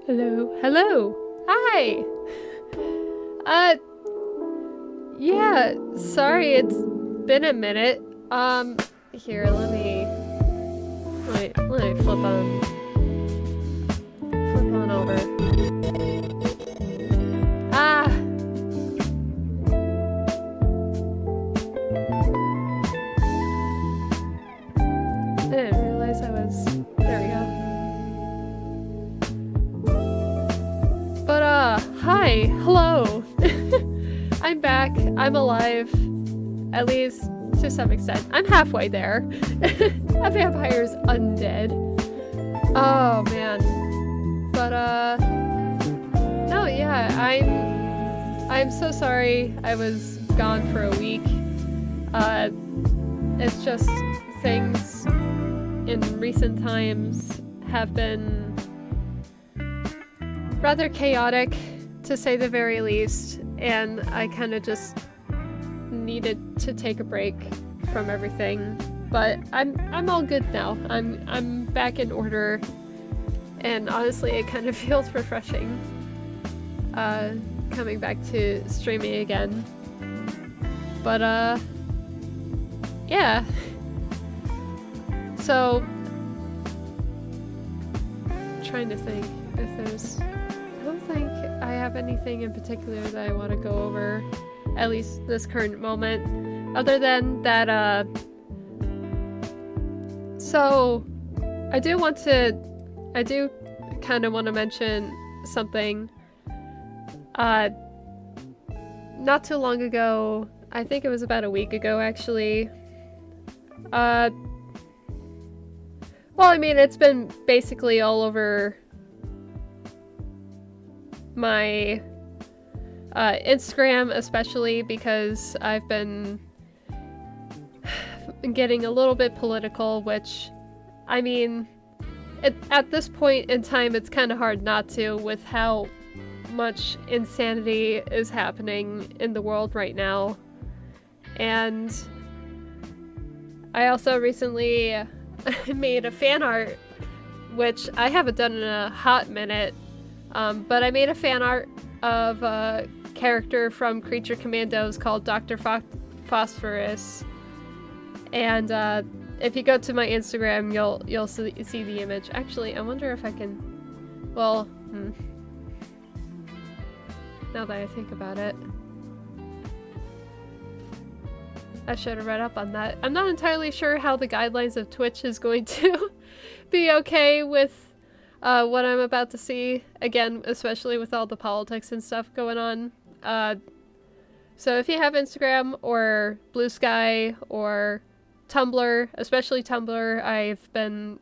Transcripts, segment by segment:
Hello. Hello. Hi. Yeah, sorry, it's been a minute. Here, let me flip on over. Ah! I didn't realize I was... There we go. But, hi, hello. I'm back, I'm alive. At least, to some extent. I'm halfway there. A vampire's undead. Oh, man. But, no, yeah, I'm so sorry I was gone for a week. It's just things in recent times have been rather chaotic, to say the very least, and I kind of just needed to take a break from everything. But I'm all good now. I'm back in order, and honestly, it kind of feels refreshing coming back to streaming again. But yeah. So, trying to think if there's. I don't think I have anything in particular that I want to go over, at least this current moment, other than that. So, I do kind of want to mention something. Not too long ago, I think it was about a week ago, actually. Well, I mean, it's been basically all over my Instagram, especially because I've been getting a little bit political, which, I mean, at this point in time, it's kind of hard not to, with how much insanity is happening in the world right now. And I also recently made a fan art, which I haven't done in a hot minute, but I made a fan art of a character from Creature Commandos called Dr. Phosphorus. And if you go to my Instagram, you'll see the image. Actually, I wonder if I can. Well, now that I think about it, I should have read up on that. I'm not entirely sure how the guidelines of Twitch is going to be okay with what I'm about to see. Again, especially with all the politics and stuff going on. So if you have Instagram or Blue Sky or Tumblr, especially Tumblr, I've been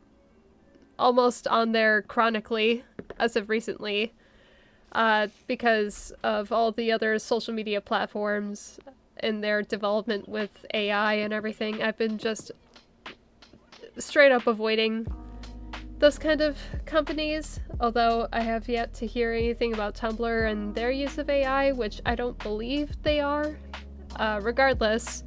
almost on there chronically as of recently, because of all the other social media platforms and their development with AI and everything. I've been just straight up avoiding those kind of companies, although I have yet to hear anything about Tumblr and their use of AI, which I don't believe they are. Regardless,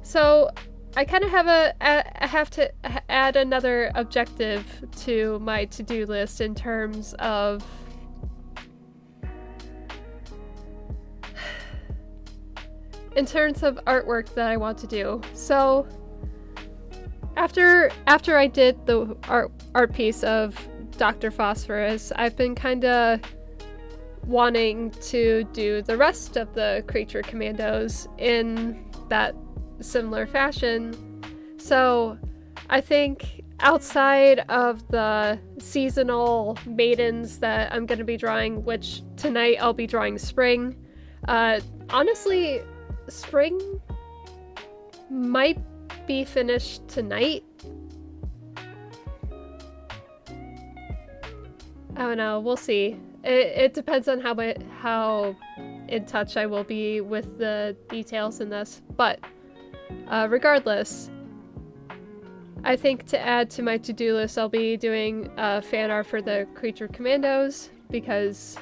so I kind of have to add another objective to my to-do list in terms of artwork that I want to do. So after I did the art piece of Dr. Phosphorus, I've been kind of wanting to do the rest of the Creature Commandos in that similar fashion. So I think outside of the seasonal maidens that I'm going to be drawing, which tonight I'll be drawing spring, honestly, spring might be finished tonight. I don't know, we'll see. It depends on how in touch I will be with the details in this, but regardless, I think to add to my to-do list, I'll be doing fan art for the Creature Commandos, because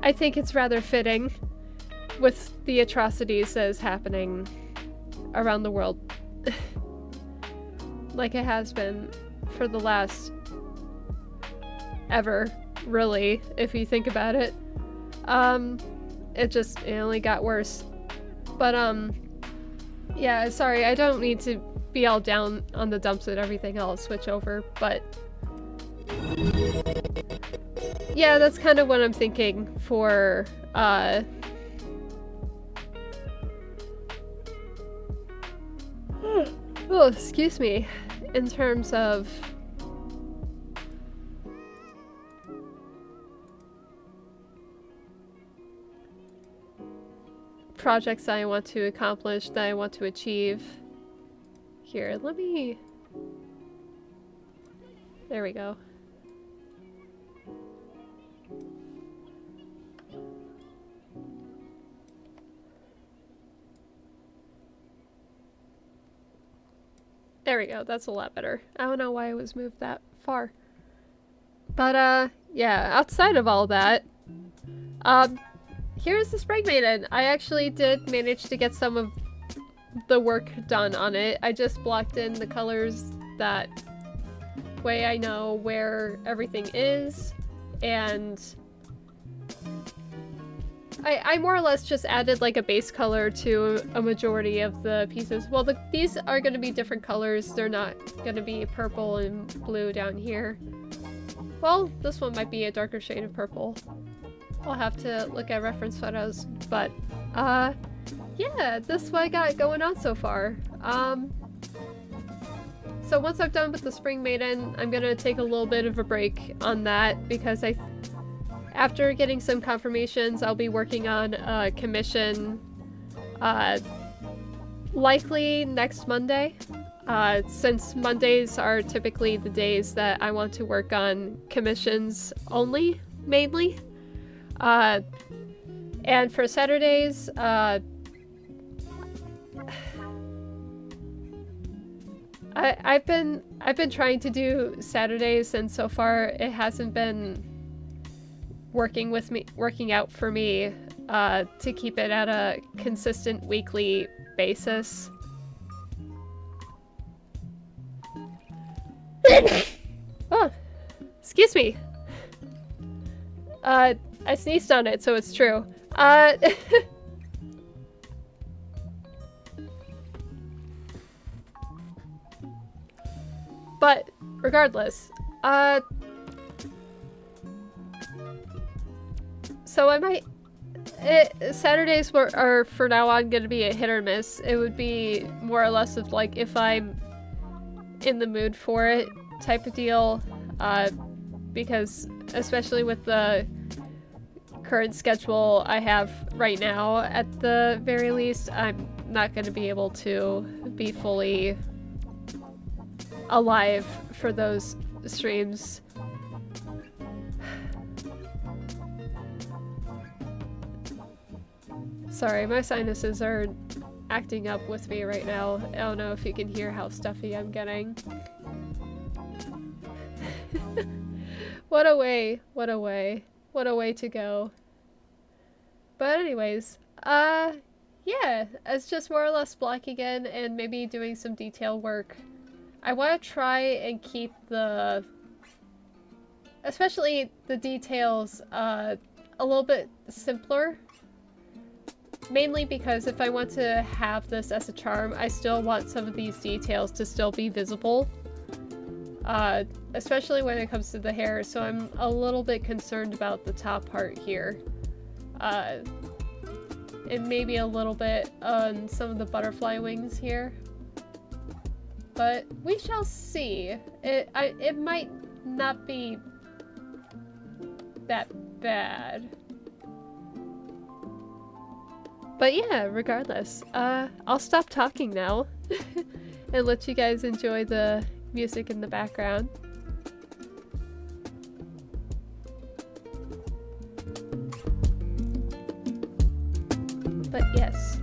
I think it's rather fitting with the atrocities that is happening around the world. Like it has been for the last ever, really, if you think about it. It only got worse. But yeah, sorry, I don't need to be all down on the dumps and everything. I'll switch over, but yeah, that's kind of what I'm thinking for oh, excuse me, in terms of projects that I want to accomplish, that I want to achieve. Here, let me... There we go. There we go. That's a lot better. I don't know why it was moved that far. But, yeah, outside of all that, here's the Spring Maiden. I actually did manage to get some of the work done on it. I just blocked in the colors, that way I know where everything is, and I more or less just added like a base color to a majority of the pieces. Well, these are going to be different colors. They're not going to be purple and blue down here. Well, this one might be a darker shade of purple. I'll have to look at reference photos, but yeah, this is what I got going on so far. So once I'm done with the Spring Maiden, I'm gonna take a little bit of a break on that because after getting some confirmations, I'll be working on a commission likely next Monday. Since Mondays are typically the days that I want to work on commissions only, mainly. And for Saturdays, I've been trying to do Saturdays, and so far it hasn't been working out for me to keep it at a consistent weekly basis. Oh, excuse me. I sneezed on it, so it's true. But regardless, so I might. Saturdays are for now on going to be a hit or miss. It would be more or less of like if I'm in the mood for it type of deal, because especially with the current schedule I have right now, at the very least, I'm not going to be able to be fully alive for those streams. Sorry, my sinuses are acting up with me right now. I don't know if you can hear how stuffy I'm getting. What a way to go. But anyways, yeah, it's just more or less blocking in and maybe doing some detail work. I want to try and keep especially the details, a little bit simpler. Mainly because if I want to have this as a charm, I still want some of these details to still be visible. Especially when it comes to the hair, so I'm a little bit concerned about the top part here. And maybe a little bit on some of the butterfly wings here. But we shall see. It might not be that bad. But yeah, regardless, I'll stop talking now and let you guys enjoy the music in the background. But yes.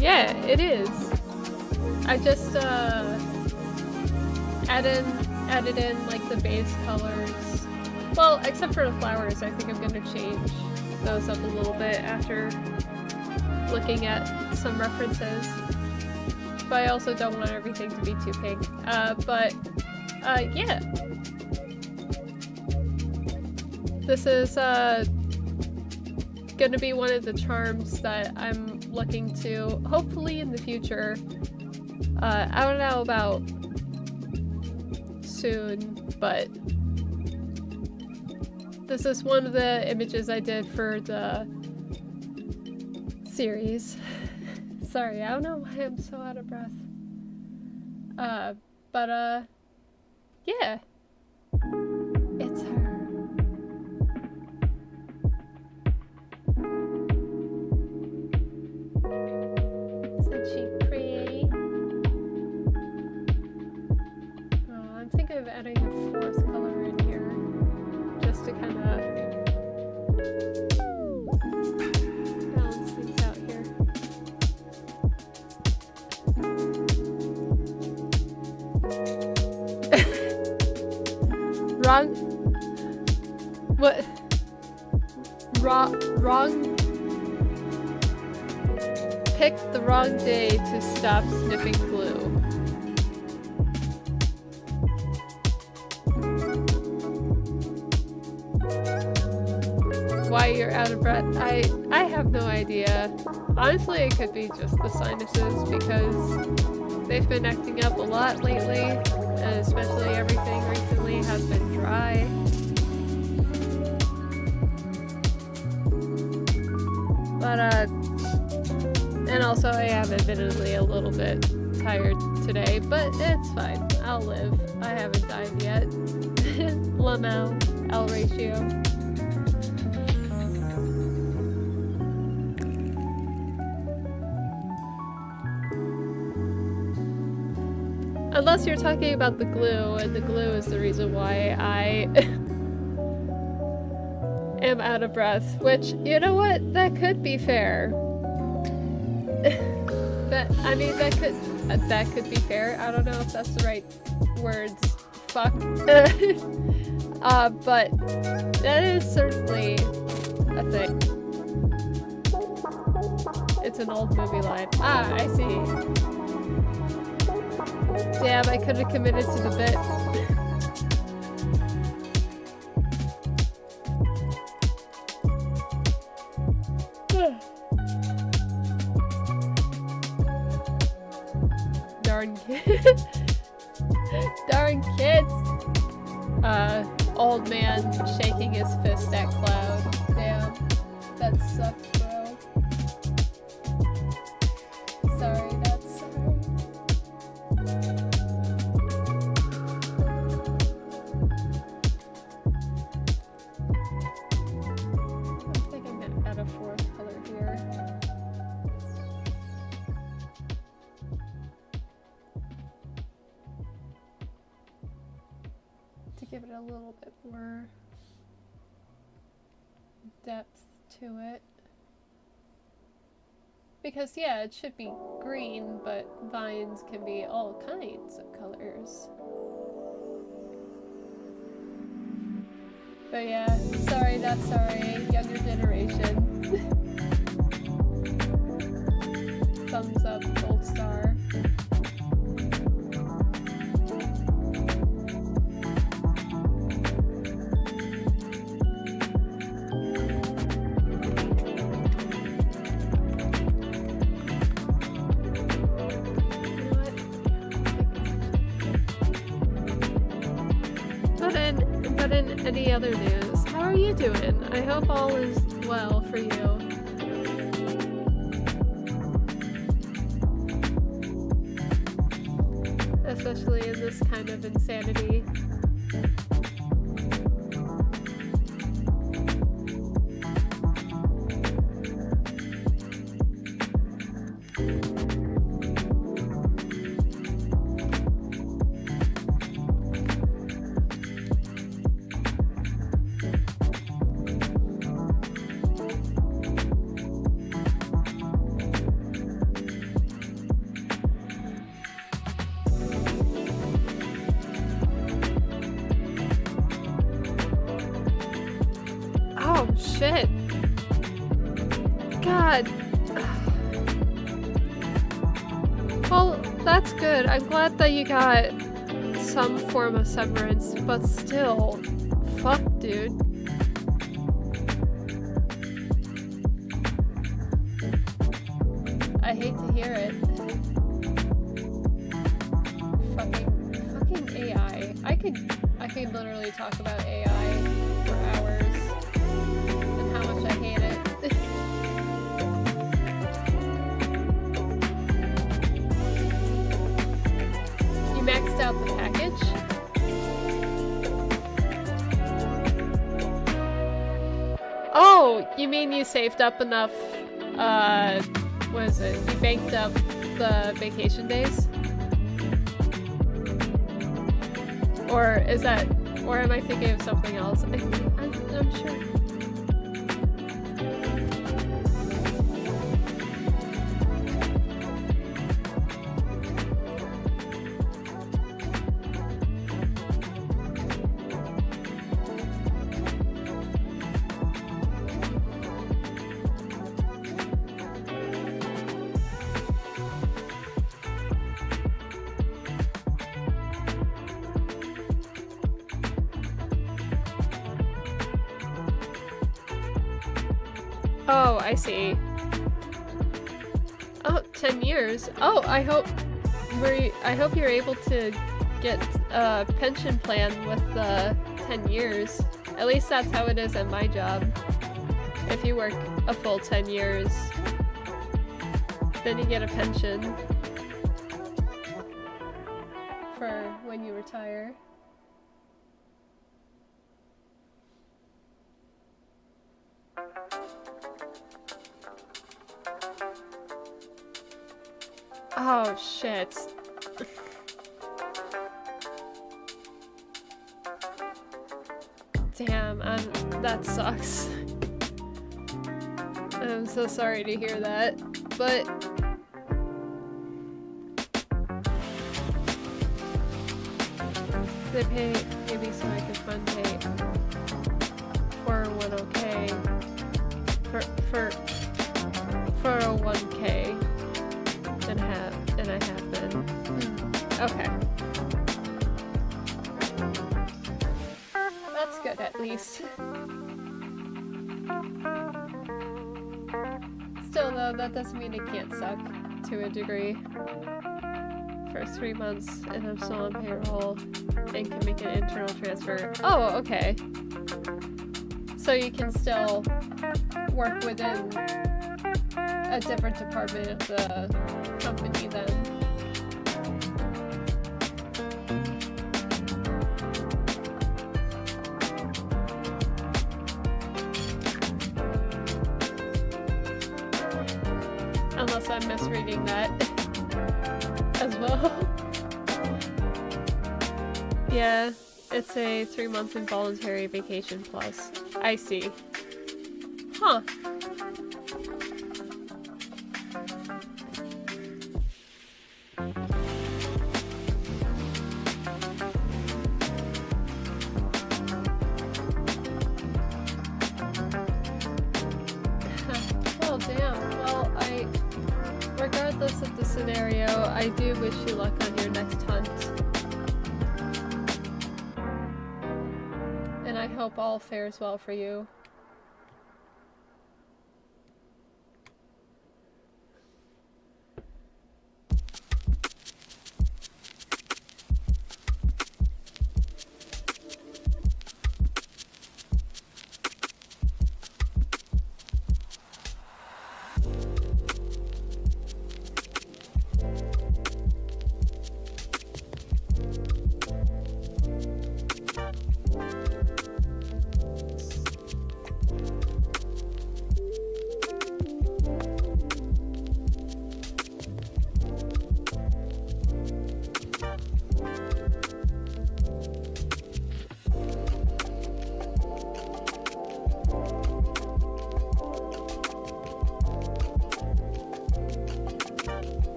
Yeah, it is. I just, added in, like, the base colors. Well, except for the flowers, I think I'm gonna change those up a little bit after looking at some references. But I also don't want everything to be too pink. Yeah. This is, gonna be one of the charms that I'm looking to, hopefully in the future. I don't know about soon, but this is one of the images I did for the series. Sorry, I don't know why I'm so out of breath. Yeah. It's her. Isn't she pretty? Oh, I'm thinking of adding a fourth color in here, just to kind of balance things out here. Wrong. What? Wrong. Picked the wrong day to stop sniffing glue. Why you're out of breath? I have no idea. Honestly, it could be just the sinuses because they've been acting up a lot lately, and especially everything recently has been dry. But and also I am admittedly a little bit tired today, but it's fine. I'll live. I haven't died yet. Lamau, L ratio. Unless you're talking about the glue, and the glue is the reason why I am out of breath, which, you know what, that could be fair. That could be fair. I don't know if that's the right words. Fuck. But that is certainly a thing. It's an old movie line. Ah, I see. Damn, I could have committed to the bit. Darn kids. Darn kids. Old man shaking his fist at Cloud. Damn. That sucks, bro. Sorry, that's sorry. I think I'm gonna add a fourth color here. To give it a little bit more depth to it. Because yeah, it should be green, but vines can be all kinds of colors. But yeah, sorry, not sorry, younger generation. Thumbs up, gold star. But in any other news, how are you doing? I hope all is well for you. Especially in this kind of insanity. shit. God. Well, that's good. I'm glad that you got some form of severance, but still. Fuck, dude. I hate to hear it. Fucking AI. I could literally talk about AI for hours and how much I hate it. You maxed out the package? Oh, you mean you saved up enough, what is it? You banked up the vacation days? Or is that, or am I thinking of something else? I'm sure. Oh, I see. Oh, 10 years. Oh, I hope you're able to get a pension plan with the 10 years. At least that's how it is at my job. If you work a full 10 years, then you get a pension for when you retire. Oh, shit. Damn, that sucks. I'm so sorry to hear that, but... They pay maybe so I can fund pay 401k for 401k. And I have been. Okay. That's good, at least. Still, though, that doesn't mean it can't suck, to a degree. For 3 months, and I'm still on payroll, and can make an internal transfer. Oh, okay. So you can still work within a different department of the company then. Unless I'm misreading that as well. Yeah, it's a 3-month involuntary vacation plus. I see. Huh. Regardless of the scenario, I do wish you luck on your next hunt. And I hope all fares well for you.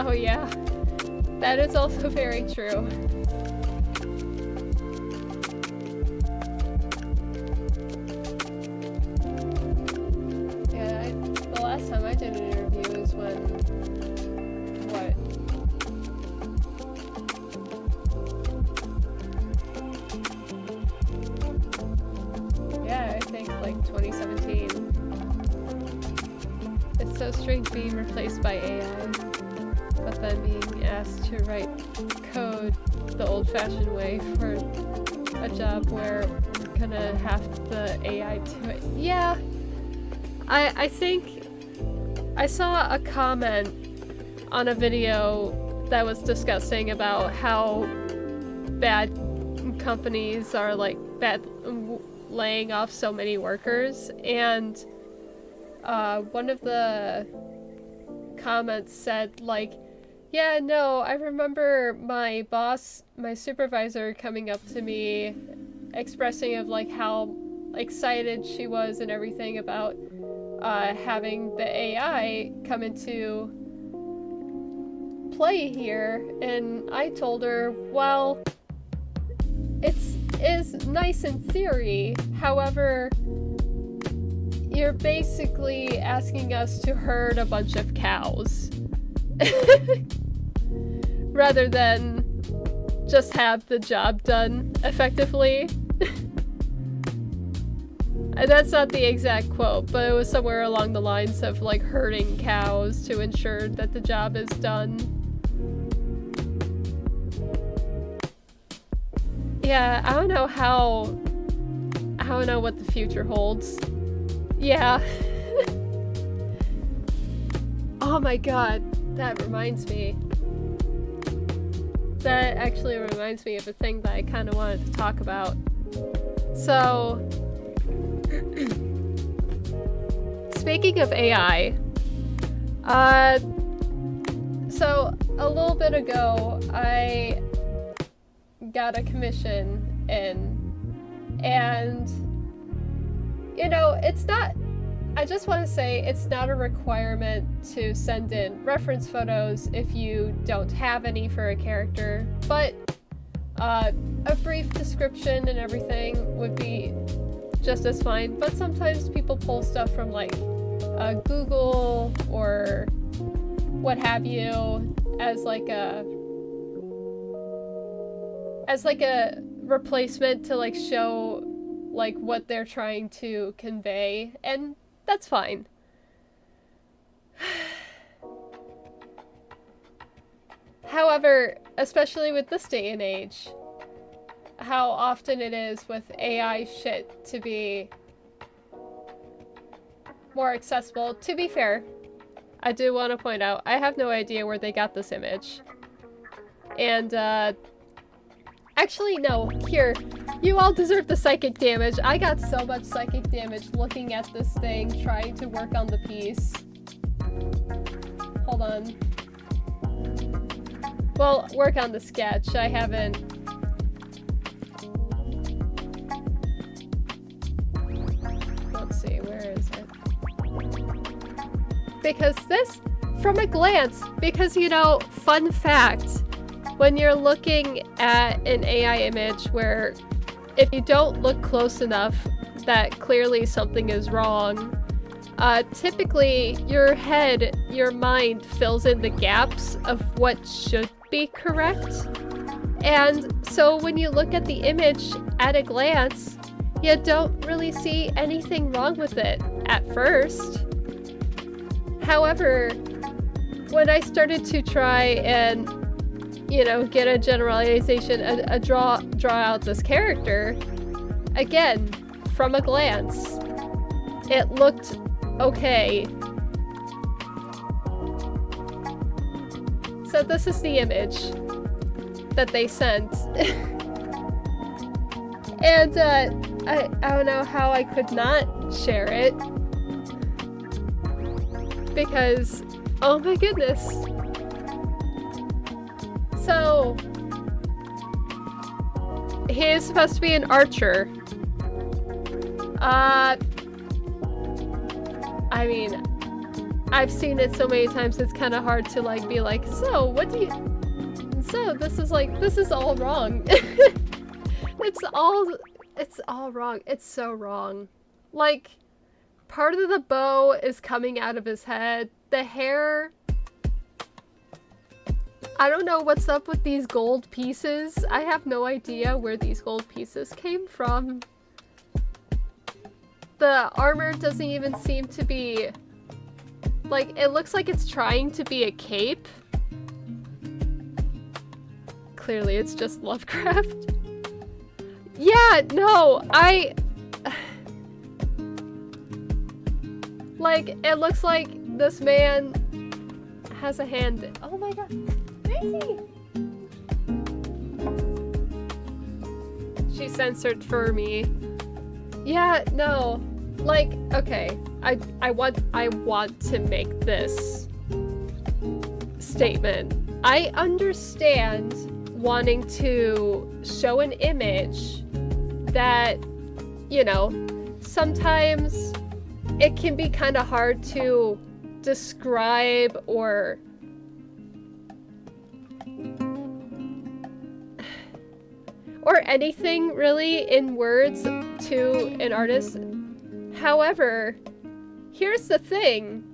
Oh yeah, that is also very true. Yeah, the last time I did an interview was when, what? Yeah, I think like 2017. It's so strange being replaced by AI, but then being asked to write code the old-fashioned way for a job where you're gonna have the AI do it. Yeah, I think I saw a comment on a video that was discussing about how bad companies are like laying off so many workers, and one of the comments said like, yeah, no, I remember my boss, my supervisor coming up to me expressing of like how excited she was and everything about having the AI come into play here, and I told her, well, it is nice in theory, however, you're basically asking us to herd a bunch of cows rather than just have the job done effectively. That's not the exact quote, but it was somewhere along the lines of like herding cows to ensure that the job is done. Yeah, I don't know what the future holds. Yeah. Oh my god, that reminds me. That actually reminds me of a thing that I kind of wanted to talk about. So, speaking of AI, so a little bit ago, I got a commission in, and you know, it's not, I just want to say it's not a requirement to send in reference photos if you don't have any for a character, but a brief description and everything would be just as fine. But sometimes people pull stuff from like Google or what have you as like a replacement to like show like what they're trying to convey, and that's fine. However, especially with this day and age, how often it is with AI shit to be more accessible. To be fair, I do want to point out, I have no idea where they got this image. And, actually, no. Here, you all deserve the psychic damage. I got so much psychic damage looking at this thing, trying to work on the piece. Hold on. Well, work on the sketch. I haven't... Let's see, where is it? Because this, from a glance, because, you know, fun fact, when you're looking at an AI image where if you don't look close enough, that clearly something is wrong, typically your head, your mind fills in the gaps of what should be correct. And so when you look at the image at a glance, you don't really see anything wrong with it at first. However, when I started to try and, you know, get a generalization, draw out this character, again, from a glance, it looked okay. So this is the image that they sent. And I don't know how I could not share it, because oh my goodness. So he is supposed to be an archer. I mean, I've seen it so many times, it's kind of hard to like be like, so what do you, so this is like, this is all wrong. it's all wrong. It's so wrong. Like, part of the bow is coming out of his head. The hair, I don't know what's up with these gold pieces. I have no idea where these gold pieces came from. The armor doesn't even seem to be... Like, it looks like it's trying to be a cape. Clearly it's just Lovecraft. Yeah, no, like, it looks like this man has a hand. Oh my god. Daisy! She censored for me. Yeah, no. Like, okay. I want to make this statement. I understand wanting to show an image that, you know, sometimes it can be kind of hard to describe or anything really in words to an artist. However, here's the thing.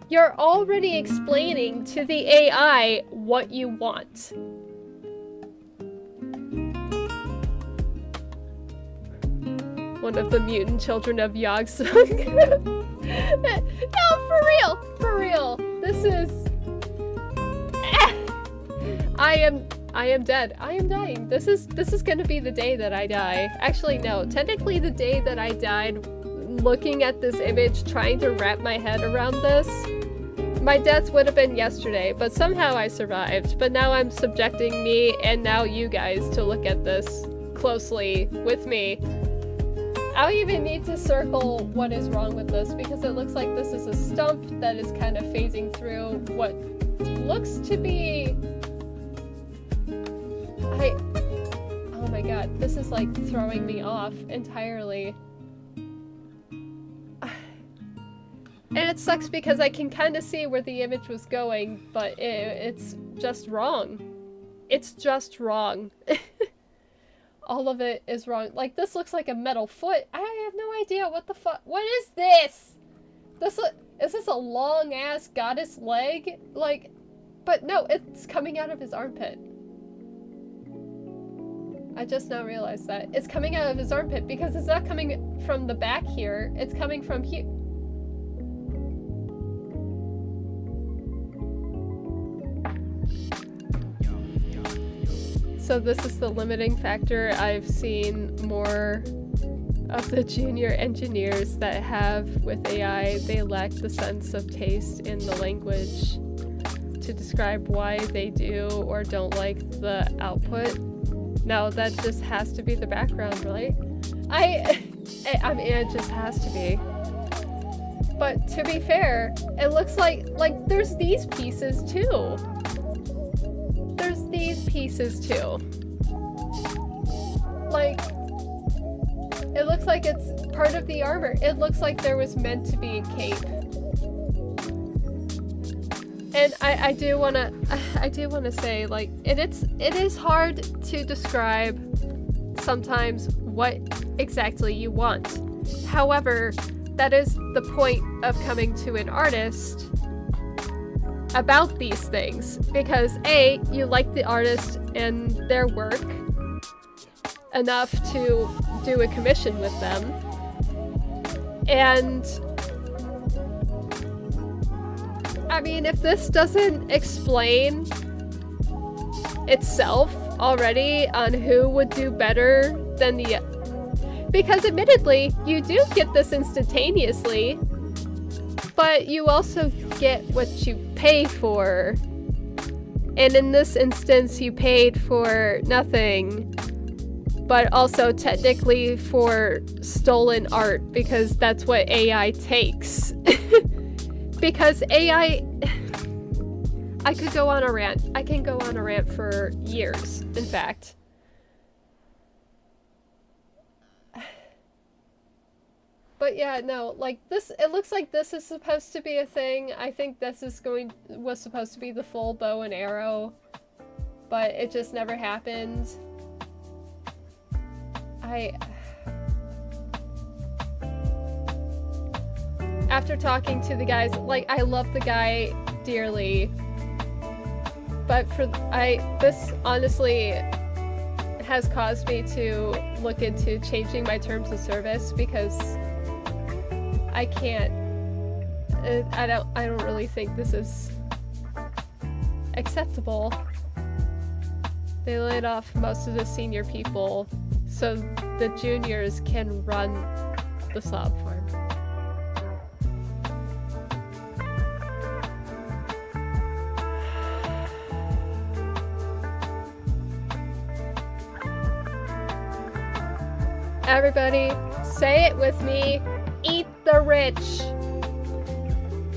You're already explaining to the AI what you want. One of the mutant children of Yogg-Sung. No, for real! For real! This is... I am dead. I am dying. This is gonna be the day that I die. Actually, no. Technically, the day that I died, looking at this image, trying to wrap my head around this, my death would have been yesterday, but somehow I survived. But now I'm subjecting me and now you guys to look at this closely with me. I don't even need to circle what is wrong with this because it looks like this is a stump that is kind of phasing through what looks to be... Oh my god, this is like throwing me off entirely. And it sucks because I can kind of see where the image was going, but it's just wrong. It's just wrong. All of it is wrong. Like, this looks like a metal foot. I have no idea what the fuck. What is this? Is this a long-ass goddess leg? Like, but no, it's coming out of his armpit. I just now realized that. It's coming out of his armpit because it's not coming from the back here. It's coming from here. So this is the limiting factor. I've seen more of the junior engineers that have with AI. They lack the sense of taste in the language to describe why they do or don't like the output. No, that just has to be the background, right? I mean, it just has to be. But to be fair, it looks like there's these pieces too. There's these pieces too. Like, it looks like it's part of the armor. It looks like there was meant to be a cape. And I do wanna say, like, it is hard to describe sometimes what exactly you want. However, that is the point of coming to an artist about these things, because A, you like the artist and their work enough to do a commission with them, and I mean, if this doesn't explain itself already on who would do better than the... Because admittedly, you do get this instantaneously, but you also get what you pay for. And in this instance, you paid for nothing, but also technically for stolen art, because that's what AI takes. Because AI... I could go on a rant. I can go on a rant for years, in fact. But yeah, no, like this, it looks like this is supposed to be a thing. I think this is was supposed to be the full bow and arrow, but it just never happened. After talking to the guys, like, I love the guy dearly, but this honestly has caused me to look into changing my terms of service, because I can't, I don't really think this is acceptable. They laid off most of the senior people so the juniors can run the sob farm. Everybody, say it with me. Eat the rich.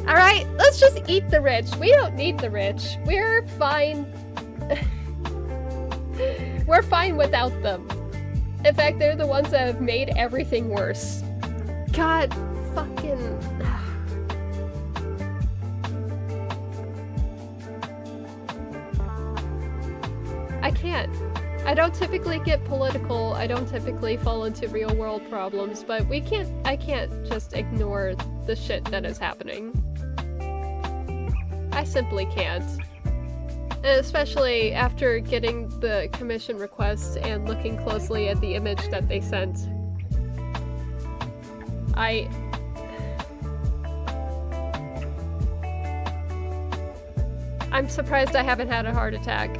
Alright, let's just eat the rich. We don't need the rich. We're fine. We're fine without them. In fact, they're the ones that have made everything worse. God fucking... I can't. I don't typically get political, I don't typically fall into real world problems, but I can't just ignore the shit that is happening. I simply can't. And especially after getting the commission request and looking closely at the image that they sent. I'm surprised I haven't had a heart attack.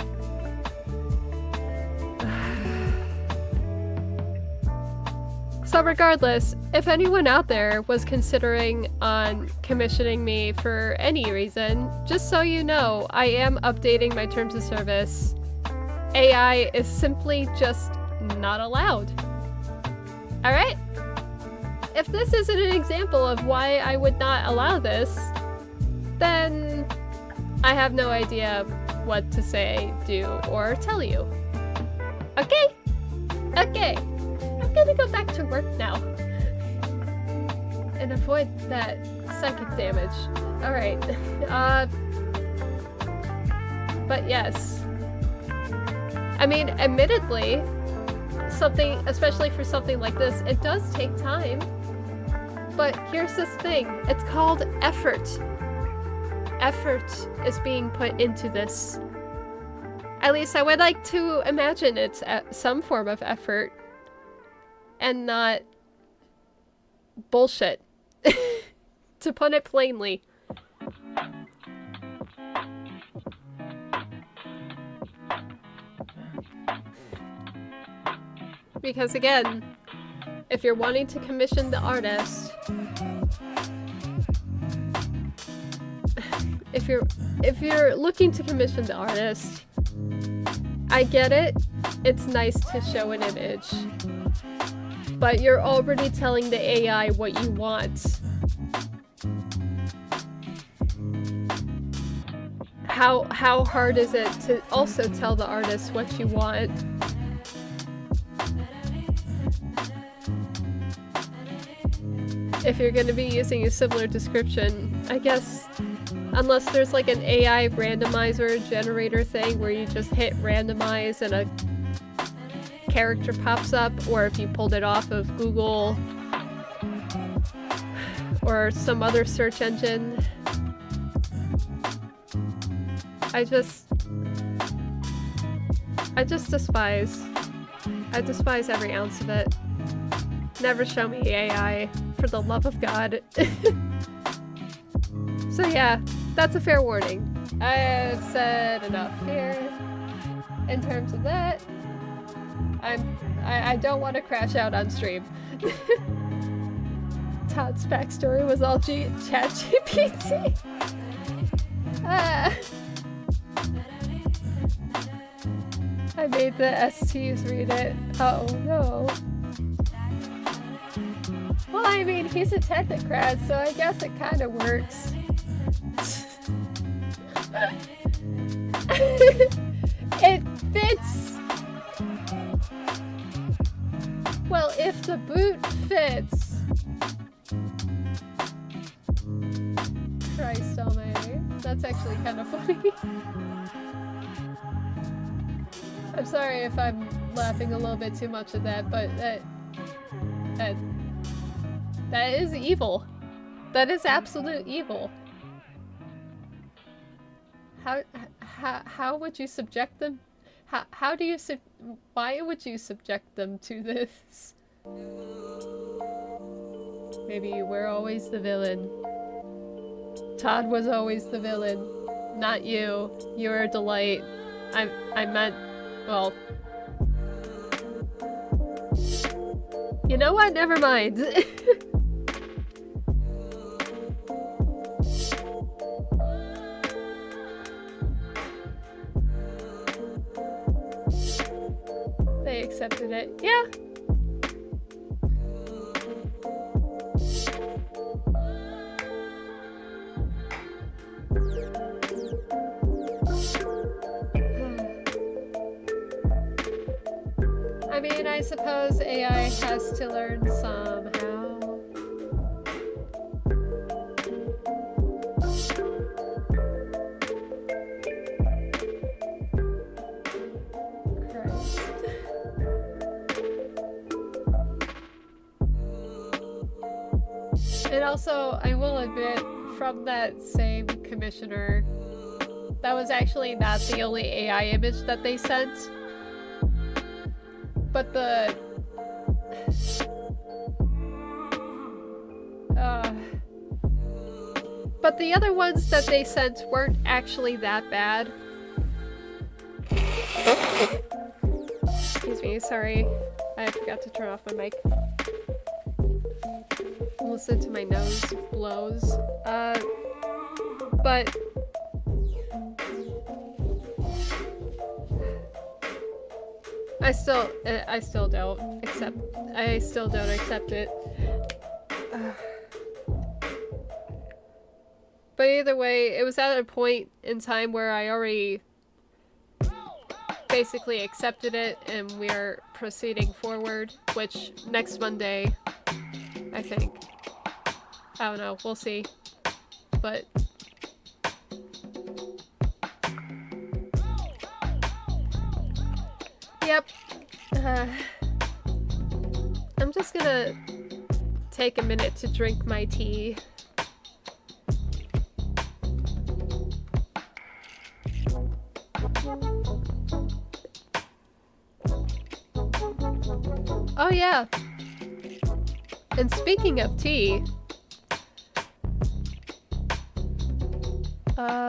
So regardless, if anyone out there was considering on commissioning me for any reason, just so you know, I am updating my terms of service. AI is simply just not allowed. Alright? If this isn't an example of why I would not allow this, then I have no idea what to say, do, or tell you. Okay? Okay. I'm gonna go back to work now. And avoid that psychic damage. Alright. But yes. I mean, admittedly, especially for something like this, it does take time. But here's this thing. It's called effort. Effort is being put into this. At least I would like to imagine it's some form of effort. And not bullshit. To put it plainly. Because again, if you're wanting to commission the artist, if you're looking to commission the artist, I get it. It's nice to show an image. But you're already telling the AI what you want. How hard is it to also tell the artist what you want? If you're going to be using a similar description, I guess, unless there's like an AI randomizer generator thing where you just hit randomize and a character pops up, or if you pulled it off of Google or some other search engine. I just despise every ounce of it. Never show me AI, for the love of God. So yeah, that's a fair warning. I've said enough here in terms of that. I don't want to crash out on stream. Todd's backstory was all ChatGPT. I made the STs read it. Oh no. Well, I mean, he's a technocrat, so I guess it kind of works. It fits! Well, if the boot fits, That's actually kind of funny. I'm sorry if I'm laughing a little bit too much at that, but that is evil. That is absolute evil. How would you subject them? How do you why would you subject them to this? Maybe we're always the villain. Todd was always the villain, not you. You're a delight. I meant, well, you know what? Never mind. They accepted it. Yeah. I mean, I suppose AI has to learn somehow. Christ. And also, I will admit, from that same commissioner, that was actually not the only AI image that they sent. But the other ones that they sent weren't actually that bad. Excuse me, sorry. I forgot to turn off my mic. Listen to my nose blows. But I still don't accept it. But either way, it was at a point in time where I already basically accepted it and we are proceeding forward, which next Monday, I think. I don't know, we'll see. But yep. I'm just gonna take a minute to drink my tea. Oh yeah. And speaking of tea,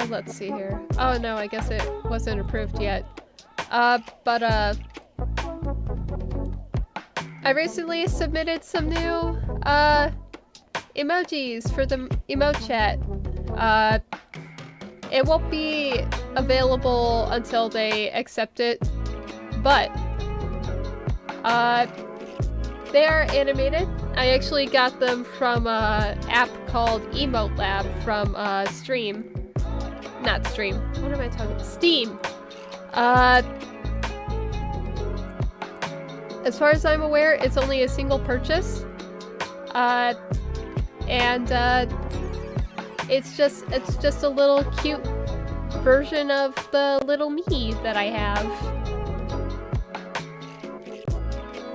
let's see here. Oh no, I guess it wasn't approved yet. But I recently submitted some new emojis for the emote chat. It won't be available until they accept it, but they are animated. I actually got them from an app called Emote Lab from Stream. Not Stream. What am I talking about? Steam. As far as I'm aware, it's only a single purchase. It's just a little cute version of the little me that I have.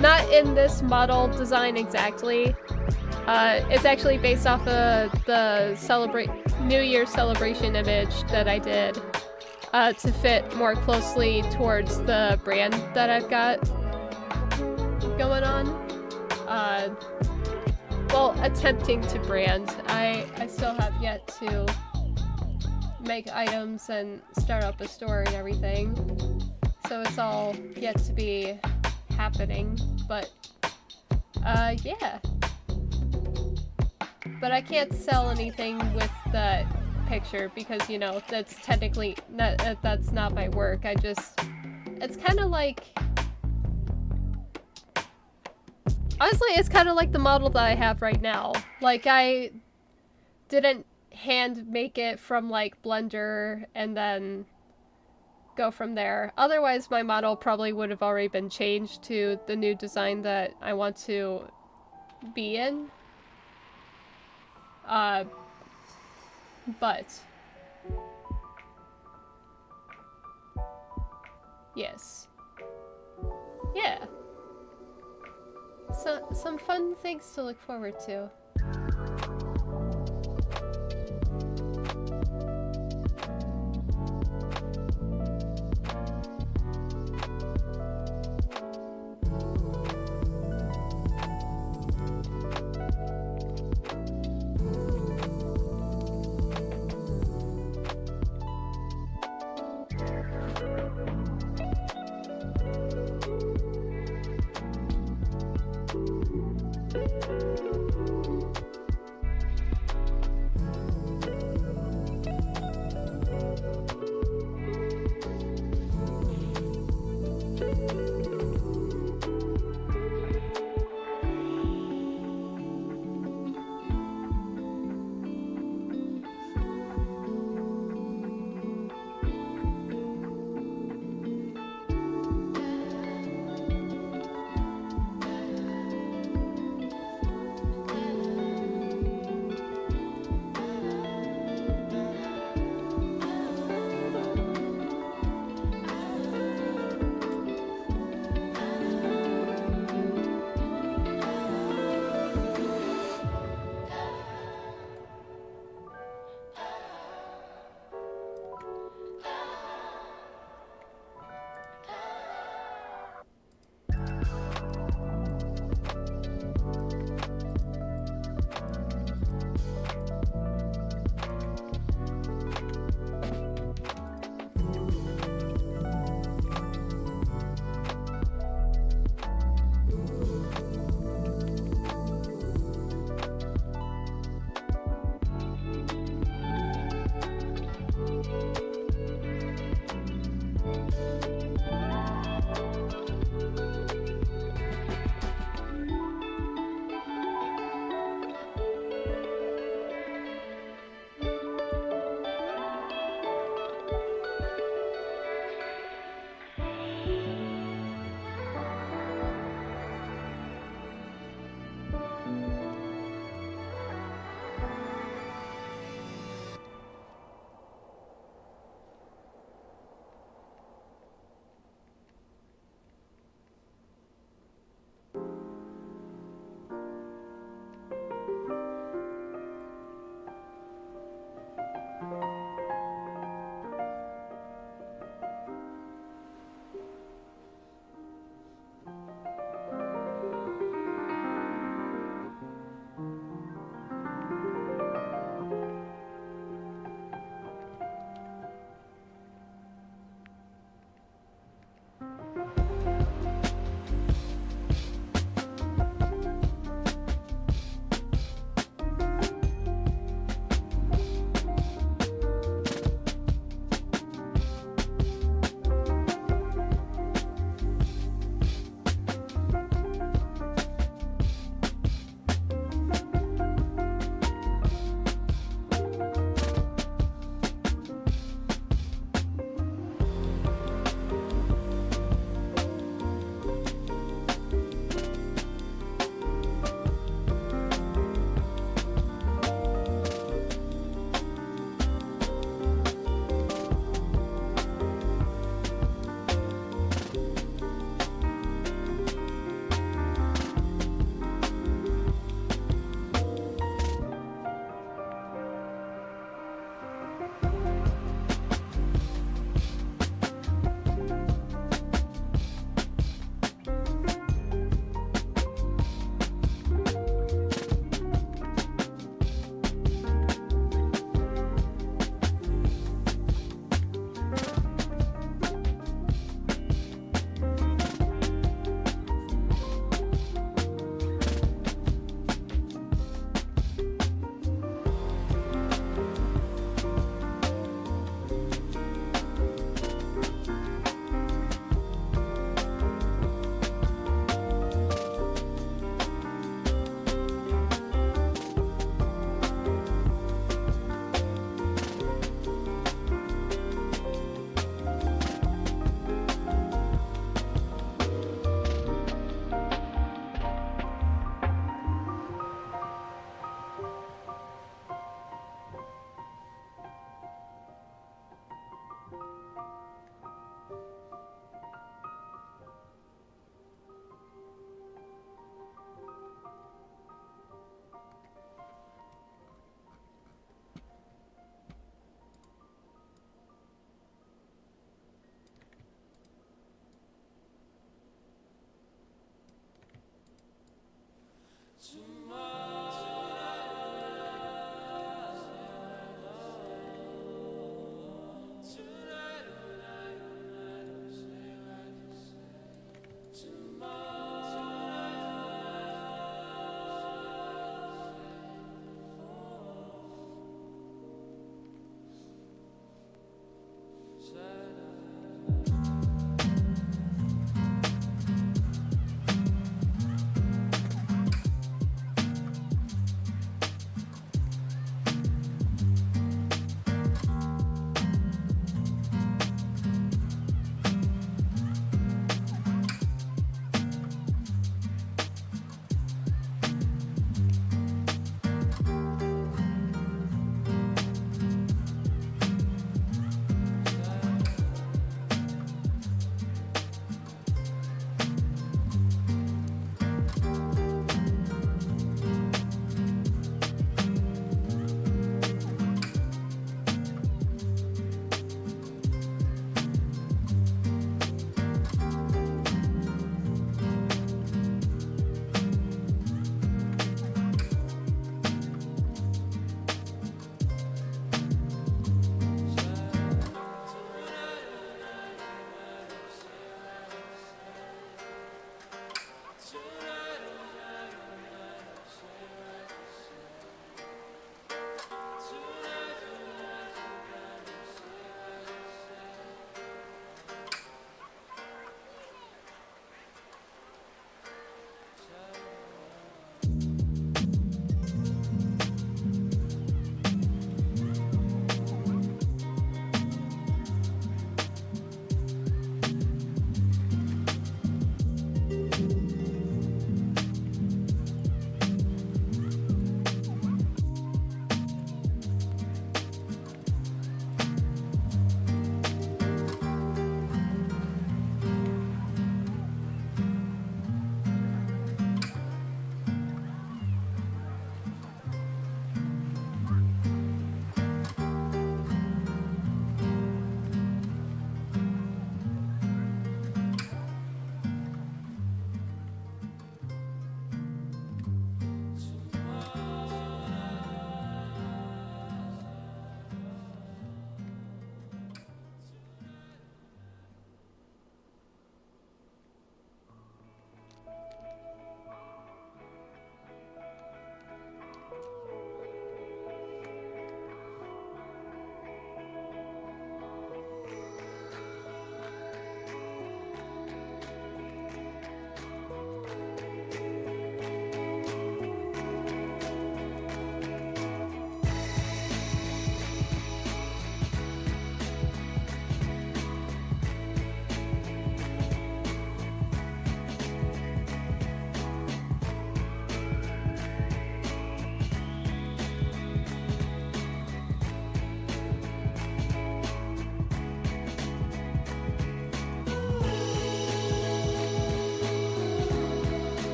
Not in this model design exactly. It's actually based off of the New Year's celebration image that I did to fit more closely towards the brand that I've got going on. Well, attempting to brand. I still have yet to make items and start up a store and everything. So it's all yet to be happening, but yeah. But I can't sell anything with that picture because, you know, that's technically that's not my work. It's kind of like, honestly, it's kind of like the model that I have right now. Like, I didn't hand make it from like Blender and then go from there. Otherwise, my model probably would have already been changed to the new design that I want to be in. But Yes. Yeah. So, some fun things to look forward to.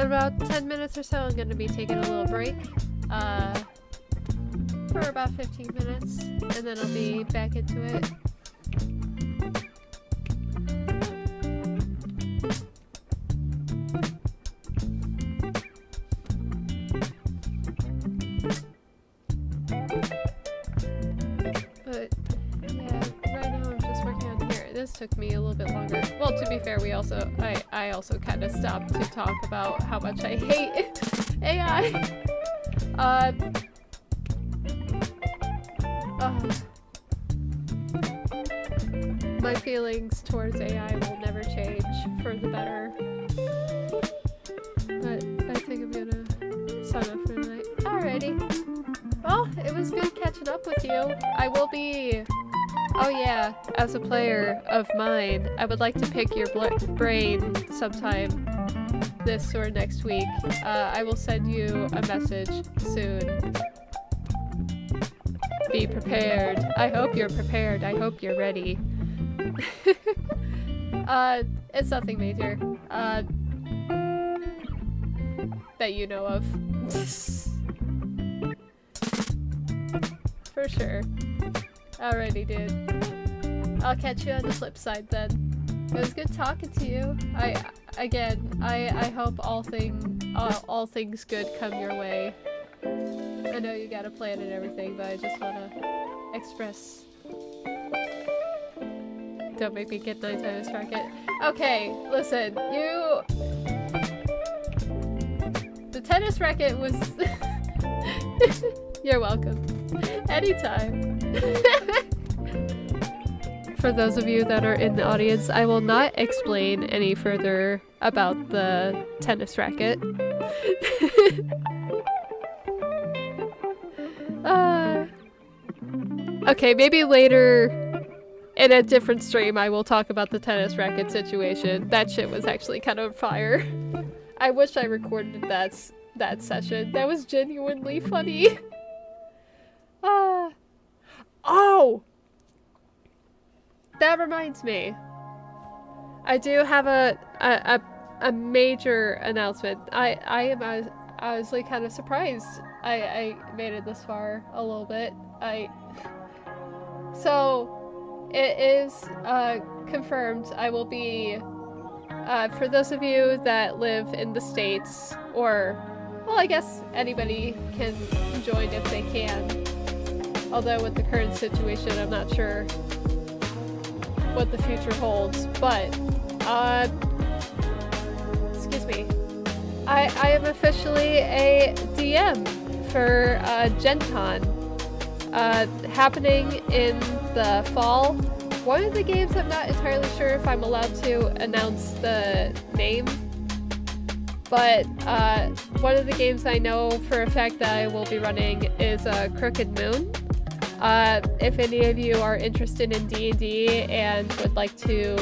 in about 10 minutes or so, I'm gonna be taking a little break. For about 15 minutes, and then I'll be back into it. But yeah, right now I'm just working on here. This took me a little bit longer. Well, to be fair, I also kind of stopped to talk about how much I hate AI. My feelings towards AI will never change for the better. But I think I'm gonna sign off for tonight. Alrighty. Well, it was good catching up with you. I will be... Oh yeah, as a player of mine, I would like to pick your brain sometime this or next week. I will send you a message soon. Be prepared. I hope you're prepared. I hope you're ready. It's nothing major. That you know of. For sure. Alrighty, dude. I'll catch you on the flip side then. It was good talking to you. I hope all things good come your way. I know you got a plan and everything, but I just wanna express. Don't make me get 9 tennis racket. Okay, listen, the tennis racket was... You're welcome. Anytime. For those of you that are in the audience, I will not explain any further about the tennis racket. Okay, maybe later in a different stream I will talk about the tennis racket situation. That shit was actually kind of fire. I wish I recorded that session. That was genuinely funny. Oh! That reminds me. I do have a major announcement. I was like kind of surprised I made it this far a little bit. So it is confirmed I will be for those of you that live in the States, or well, I guess anybody can join if they can. Although with the current situation, I'm not sure what the future holds, but excuse me, I am officially a DM for Gen Con happening in the fall. One of the games I'm not entirely sure if I'm allowed to announce the name, but one of the games I know for a fact that I will be running is Crooked Moon. If any of you are interested in D&D and would like to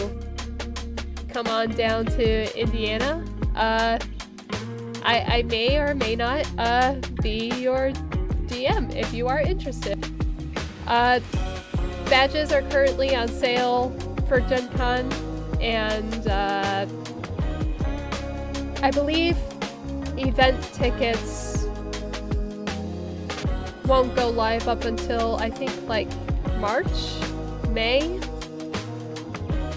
come on down to Indiana, I may or may not be your DM if you are interested. Badges are currently on sale for Gen Con, and I believe event tickets won't go live up until I think like March, May.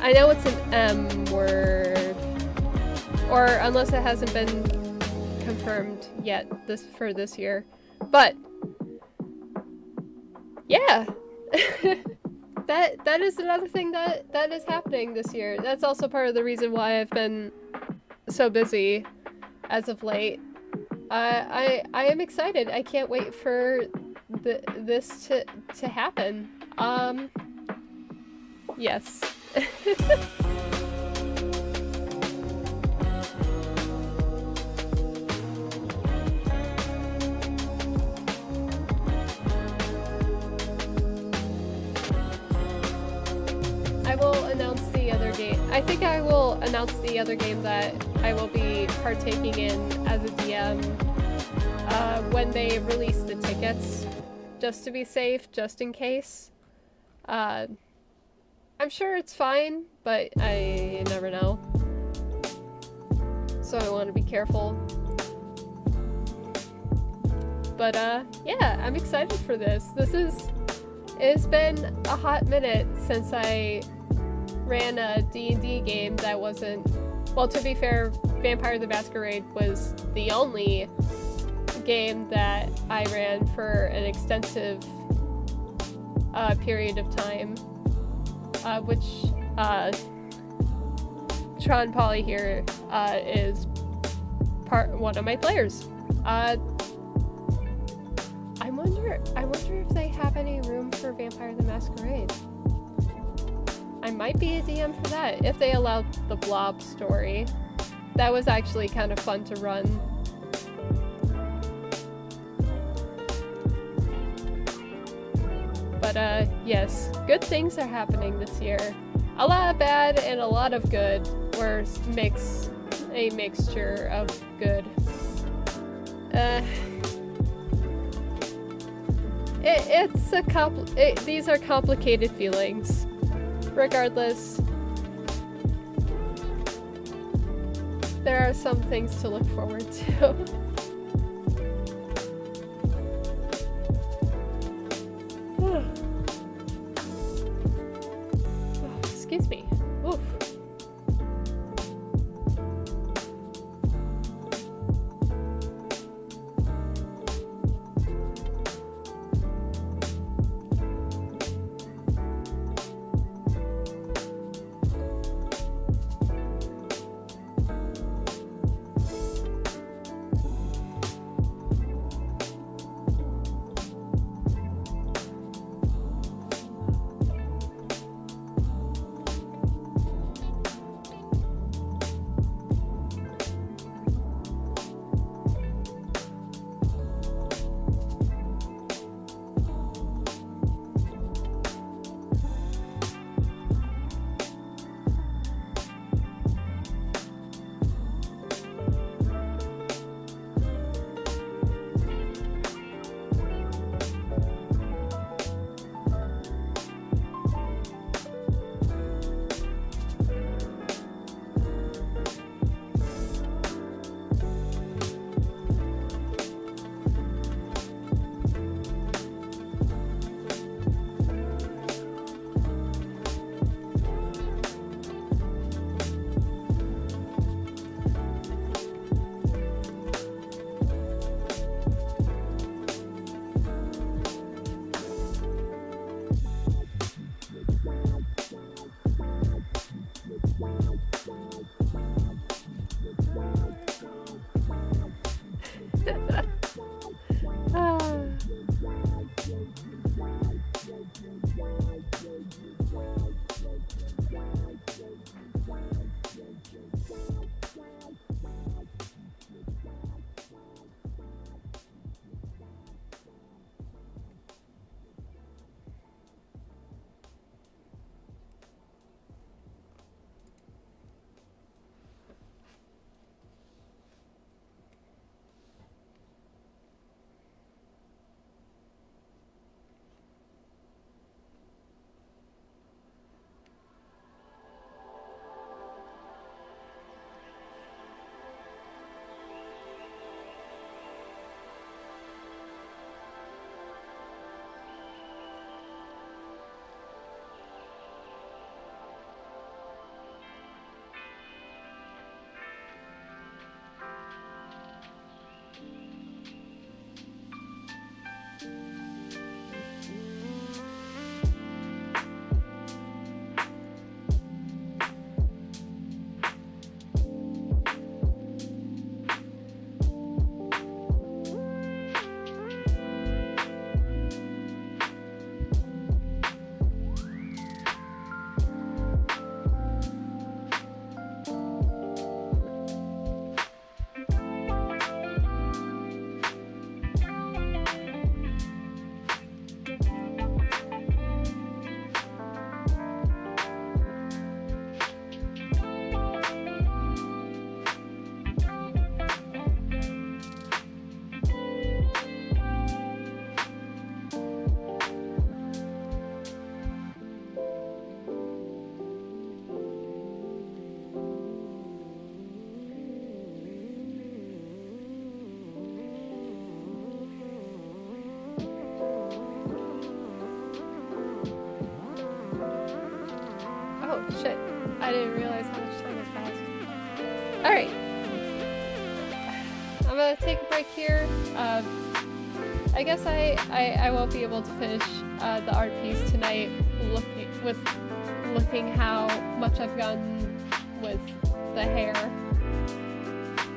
I know it's an M word, or unless it hasn't been confirmed yet for this year. But yeah, that is another thing that is happening this year. That's also part of the reason why I've been so busy as of late. I am excited. I can't wait for this to happen. Yes. I will announce the other game. I think I will announce the other game that I will be partaking in as a DM when they release the tickets, just to be safe, just in case. I'm sure it's fine, but I never know. so I want to be careful. But yeah, I'm excited for this. It's been a hot minute since I ran a D&D game that wasn't, well, to be fair, Vampire the Masquerade was the only game that I ran for an extensive period of time, which Tron Polly here is one of my players. I wonder if they have any room for Vampire the Masquerade. I might be a DM for that, if they allowed the Blob story. That was actually kind of fun to run. But yes, good things are happening this year. A lot of bad and a lot of good, or a mixture of good. These are complicated feelings. Regardless, there are some things to look forward to. Excuse me. Oof. Alright. I'm gonna take a break here. I guess I won't be able to finish the art piece tonight looking how much I've gotten with the hair.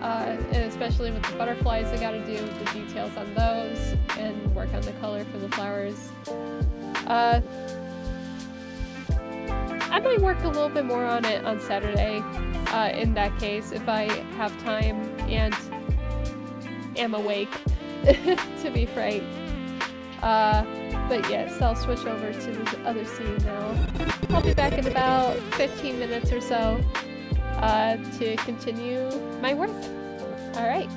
And especially with the butterflies, I gotta do the details on those and work on the color for the flowers. I might work a little bit more on it on Saturday, in that case, if I have time and am awake, to be frank. But yes, I'll switch over to the other scene now. I'll be back in about 15 minutes or so, to continue my work. Alright.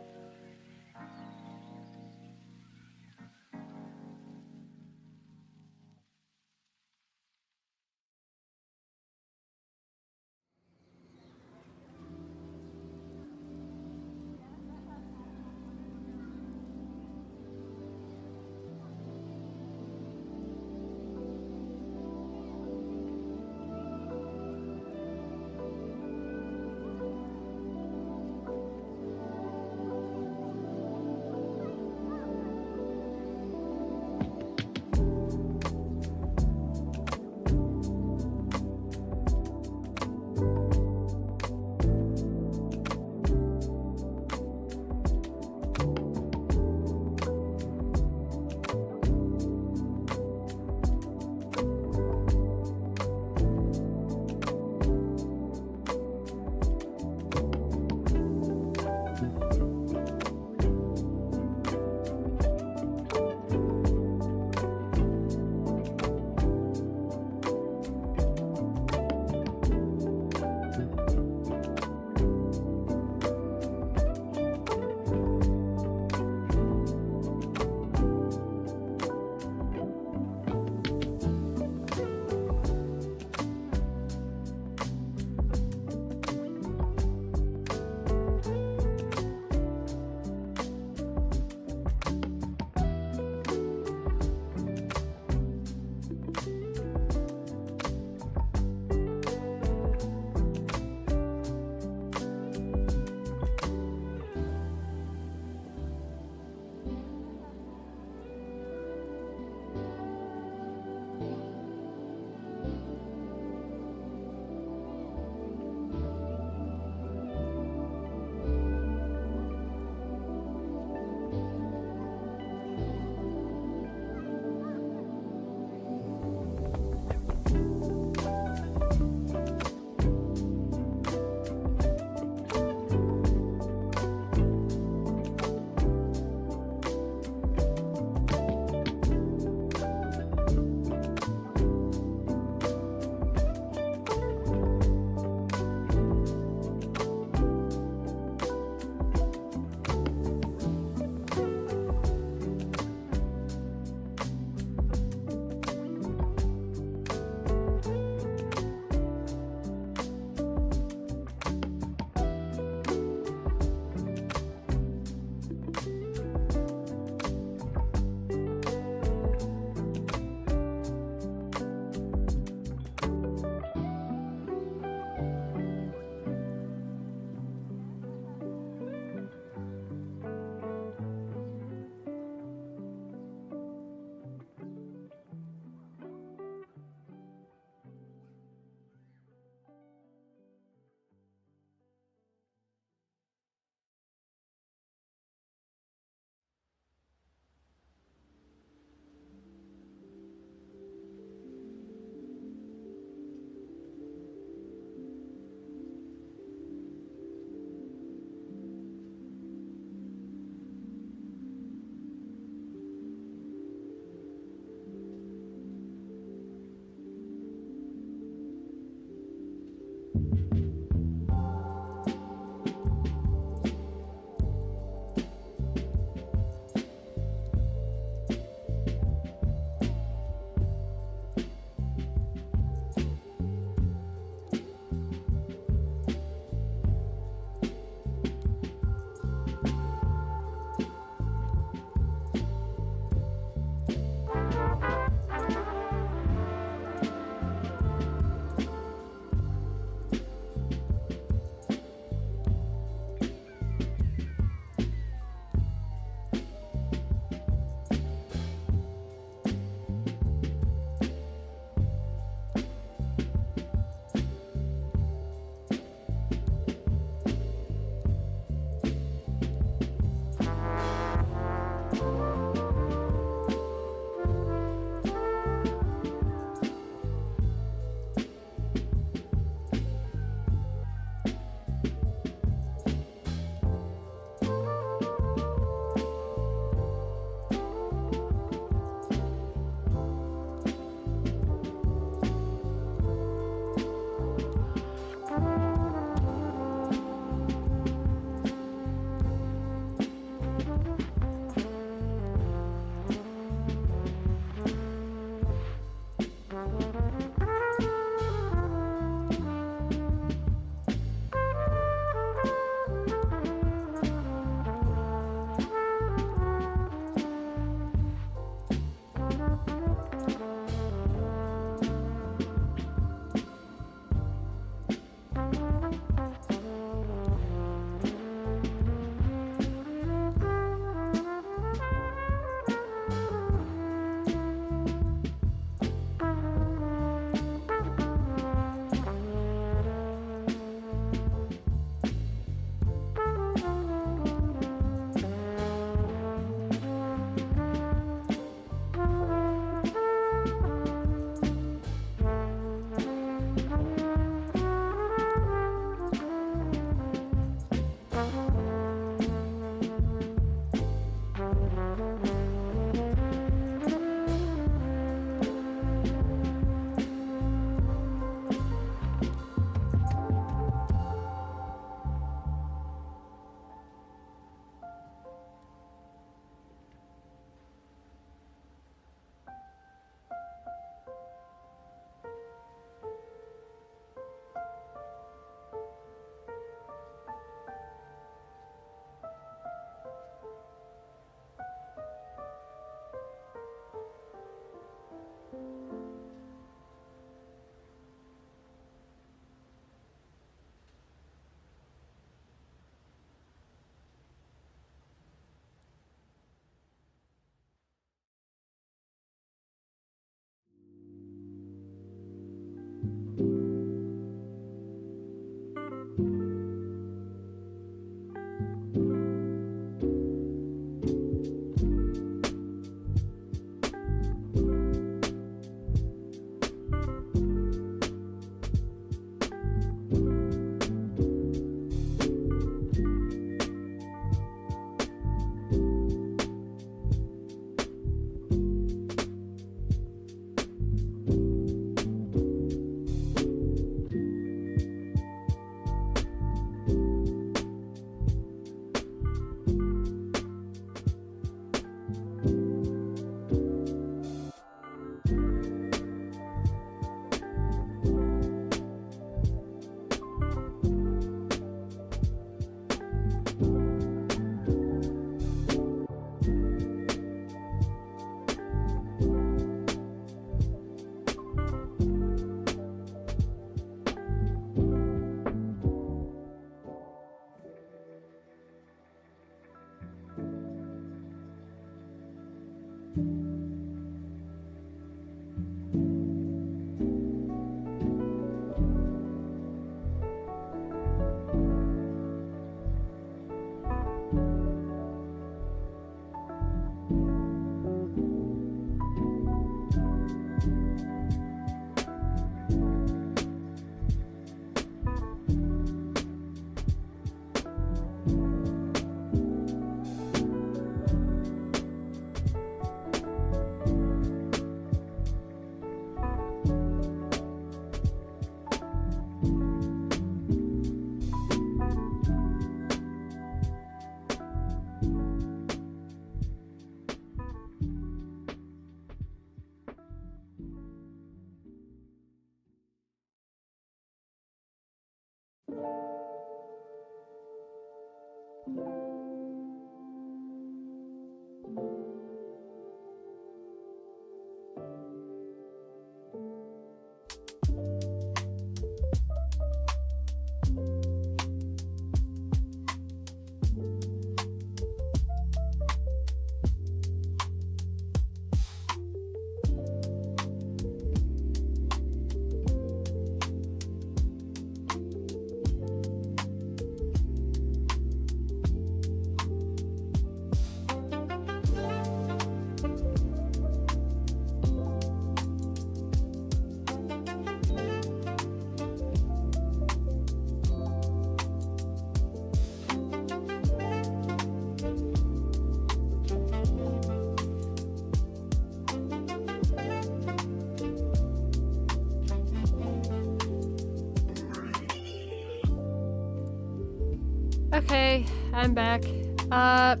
Okay, I'm back. I'm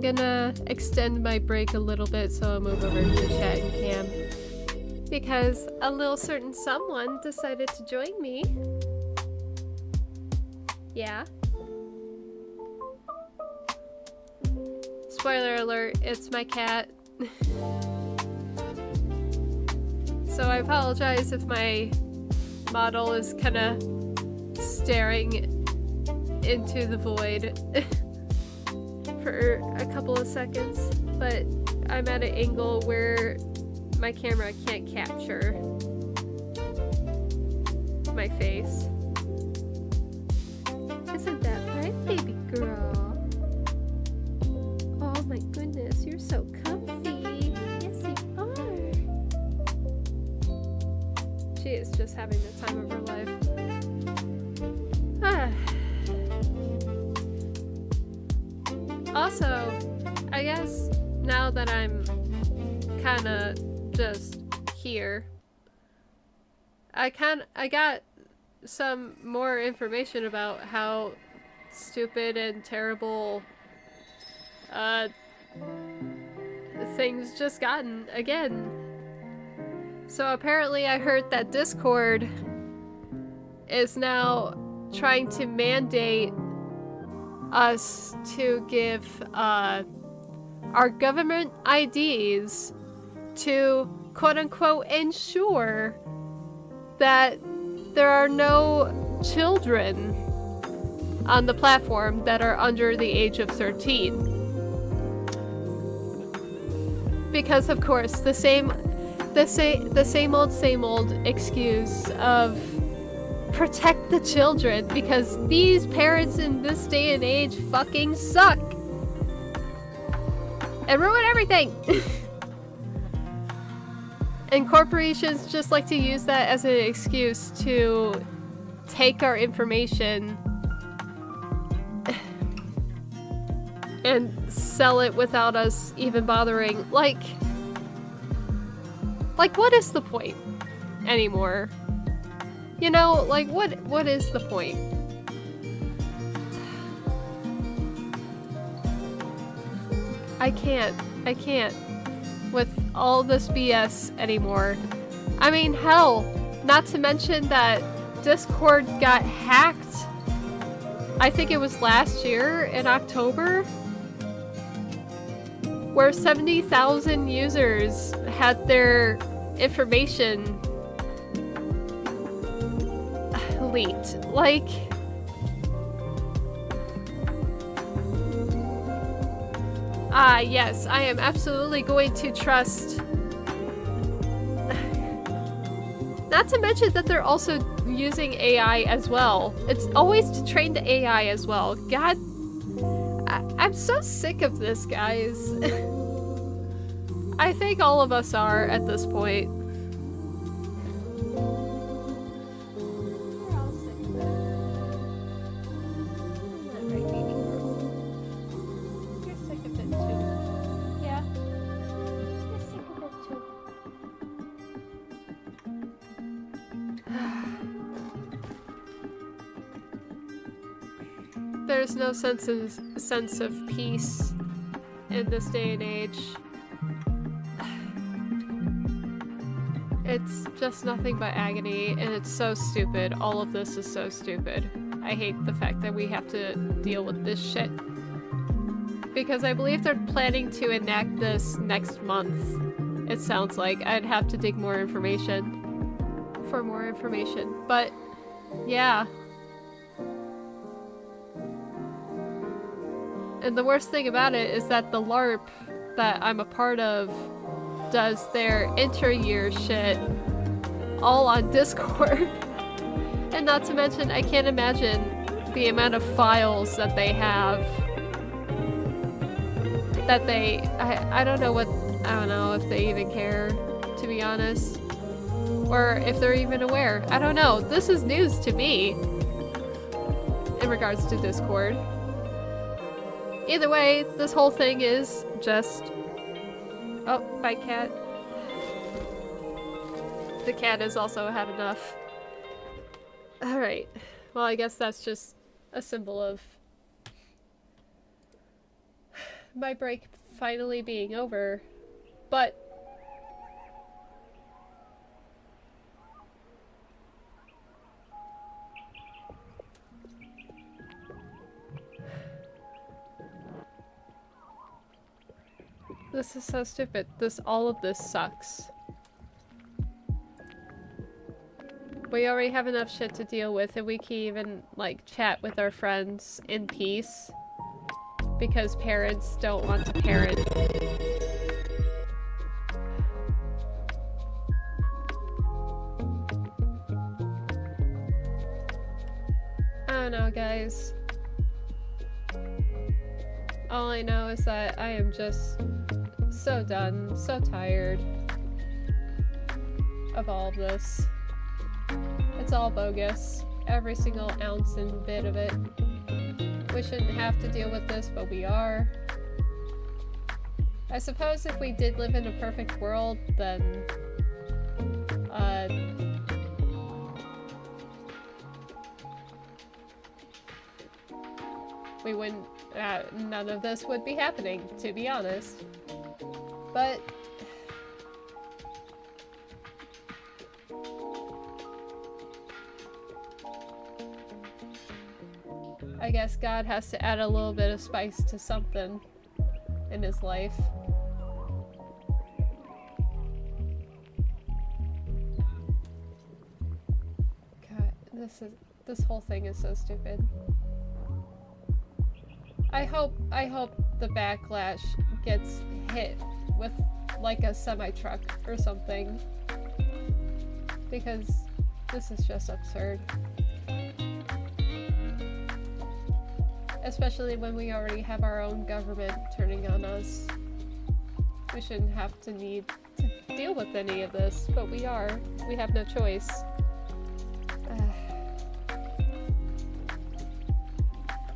gonna extend my break a little bit, so I'll move over to chat and cam. Because a little certain someone decided to join me. Yeah. Spoiler alert, it's my cat. So I apologize if my model is kinda staring into the void for a couple of seconds, but I'm at an angle where my camera can't capture my face. Isn't that right, baby girl? Oh my goodness, you're so comfy. Yes, you are. She is just having the time of her life. Also, I guess now that I'm kinda just here, I got some more information about how stupid and terrible things just gotten again. So apparently I heard that Discord is now trying to mandate us to give our government IDs to quote-unquote ensure that there are no children on the platform that are under the age of 13. Because of course the same old excuse of protect the children, because these parents in this day and age fucking suck and ruin everything. And corporations just like to use that as an excuse to take our information and sell it without us even bothering. Like what is the point anymore? You know, like, what is the point? I can't with all this BS anymore. I mean, hell, not to mention that Discord got hacked. I think it was last year in October, where 70,000 users had their information leaked. Like, yes, I am absolutely going to trust. Not to mention that they're also using AI as well. It's always to train the AI as well. God, I'm so sick of this, guys. I think all of us are at this point. There's no sense of peace in this day and age. It's just nothing but agony, and it's so stupid. All of this is so stupid. I hate the fact that we have to deal with this shit. Because I believe they're planning to enact this next month. It sounds like. I'd have to dig more information. For more information. But, yeah. And the worst thing about it is that the LARP that I'm a part of does their inter-year shit all on Discord. And not to mention, I can't imagine the amount of files that they have. That they... I don't know what... I don't know if they even care, to be honest. Or if they're even aware. I don't know. This is news to me. In regards to Discord. Either way, this whole thing is just... Oh, bye cat. The cat has also had enough. Alright. Well, I guess that's just a symbol of my break finally being over. But this is so stupid. All of this sucks. We already have enough shit to deal with, and we can even, like, chat with our friends in peace. Because parents don't want to parent. I don't know, guys. All I know is that I am just so done, so tired of all of this. It's all bogus. Every single ounce and bit of it. We shouldn't have to deal with this, but we are. I suppose if we did live in a perfect world, then we wouldn't, none of this would be happening, to be honest. But I guess God has to add a little bit of spice to something in his life. God, this whole thing is so stupid. I hope the backlash gets hit with like a semi-truck or something. Because this is just absurd. Especially when we already have our own government turning on us. We shouldn't have to need to deal with any of this, but we are. We have no choice.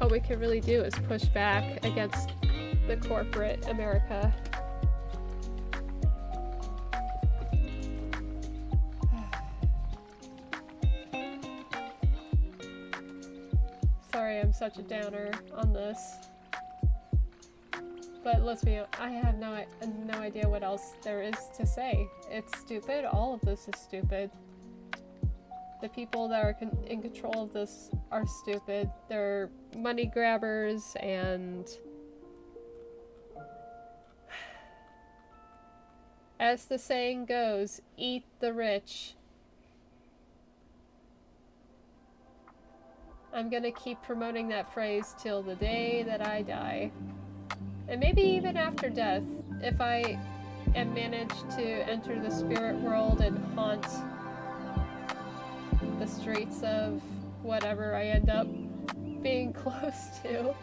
All we can really do is push back against the corporate America. Sorry I'm such a downer on this. But let's be honest, I have no idea what else there is to say. It's stupid. All of this is stupid. The people that are in control of this are stupid. They're money grabbers and... As the saying goes, eat the rich. I'm gonna keep promoting that phrase till the day that I die. And maybe even after death, if I am managed to enter the spirit world and haunt the streets of whatever I end up being close to.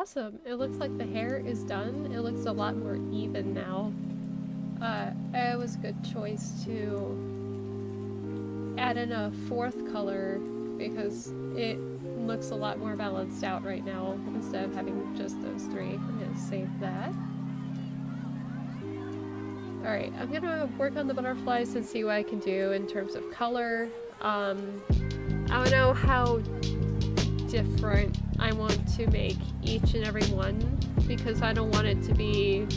awesome. It looks like the hair is done. It looks a lot more even now. It was a good choice to add in a fourth color because it looks a lot more balanced out right now instead of having just those three. I'm gonna save that. Alright, I'm gonna work on the butterflies and see what I can do in terms of color. I don't know how different I want to make each and every one because I don't want it to be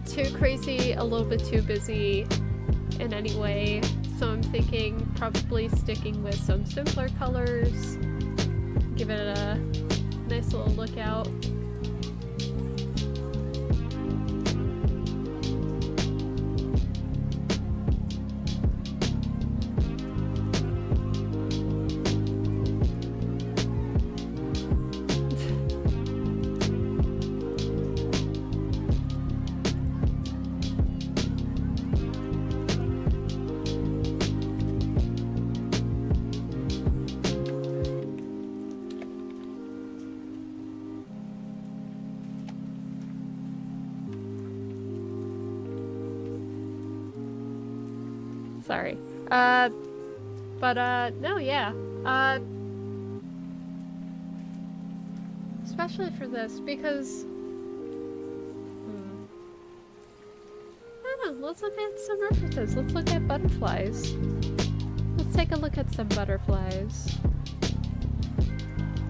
too crazy, a little bit too busy in any way. So I'm thinking probably sticking with some simpler colors, give it a nice little look out. Sorry. No, yeah. Especially for this, because... I don't know, let's look at some references. Let's look at butterflies. Let's take a look at some butterflies.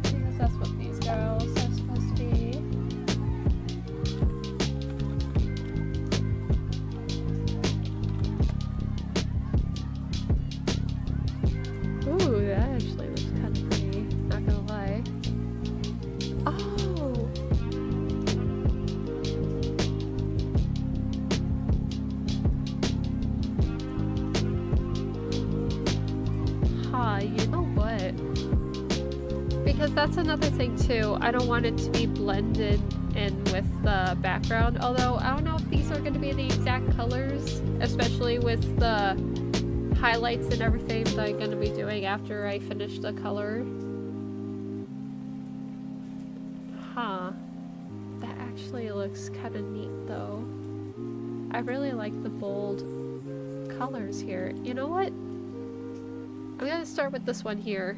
Because that's what these girls are supposed to be. Ooh, that actually looks kind of pretty, not gonna lie. Oh! Ha, you know what? Because that's another thing too, I don't want it to be blended in with the background, although I don't know if these are going to be the exact colors, especially with the highlights and everything that I'm going to be doing after I finish the color. Huh. That actually looks kind of neat though. I really like the bold colors here. You know what? I'm going to start with this one here.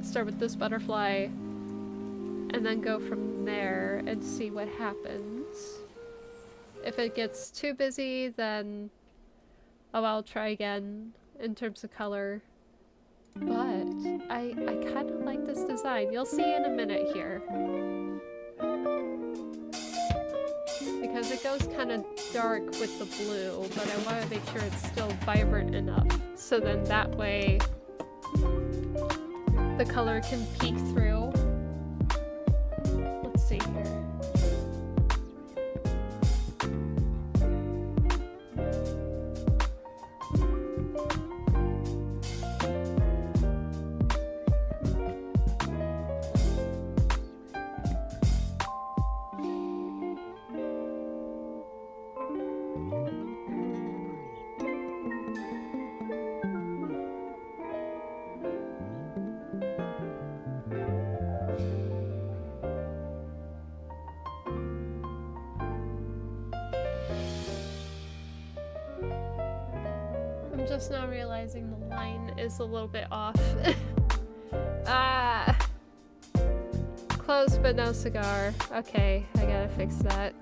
Start with this butterfly and then go from there and see what happens. If it gets too busy, then I'll try again in terms of color. But I kind of like this design. You'll see in a minute here. Because it goes kind of dark with the blue, but I want to make sure it's still vibrant enough. So then that way the color can peek through. Let's see here. I'm just now realizing the line is a little bit off. Close but no cigar. Okay, I gotta fix that.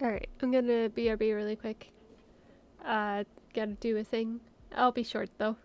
Alright, I'm gonna BRB really quick. Gotta do a thing. I'll be short though.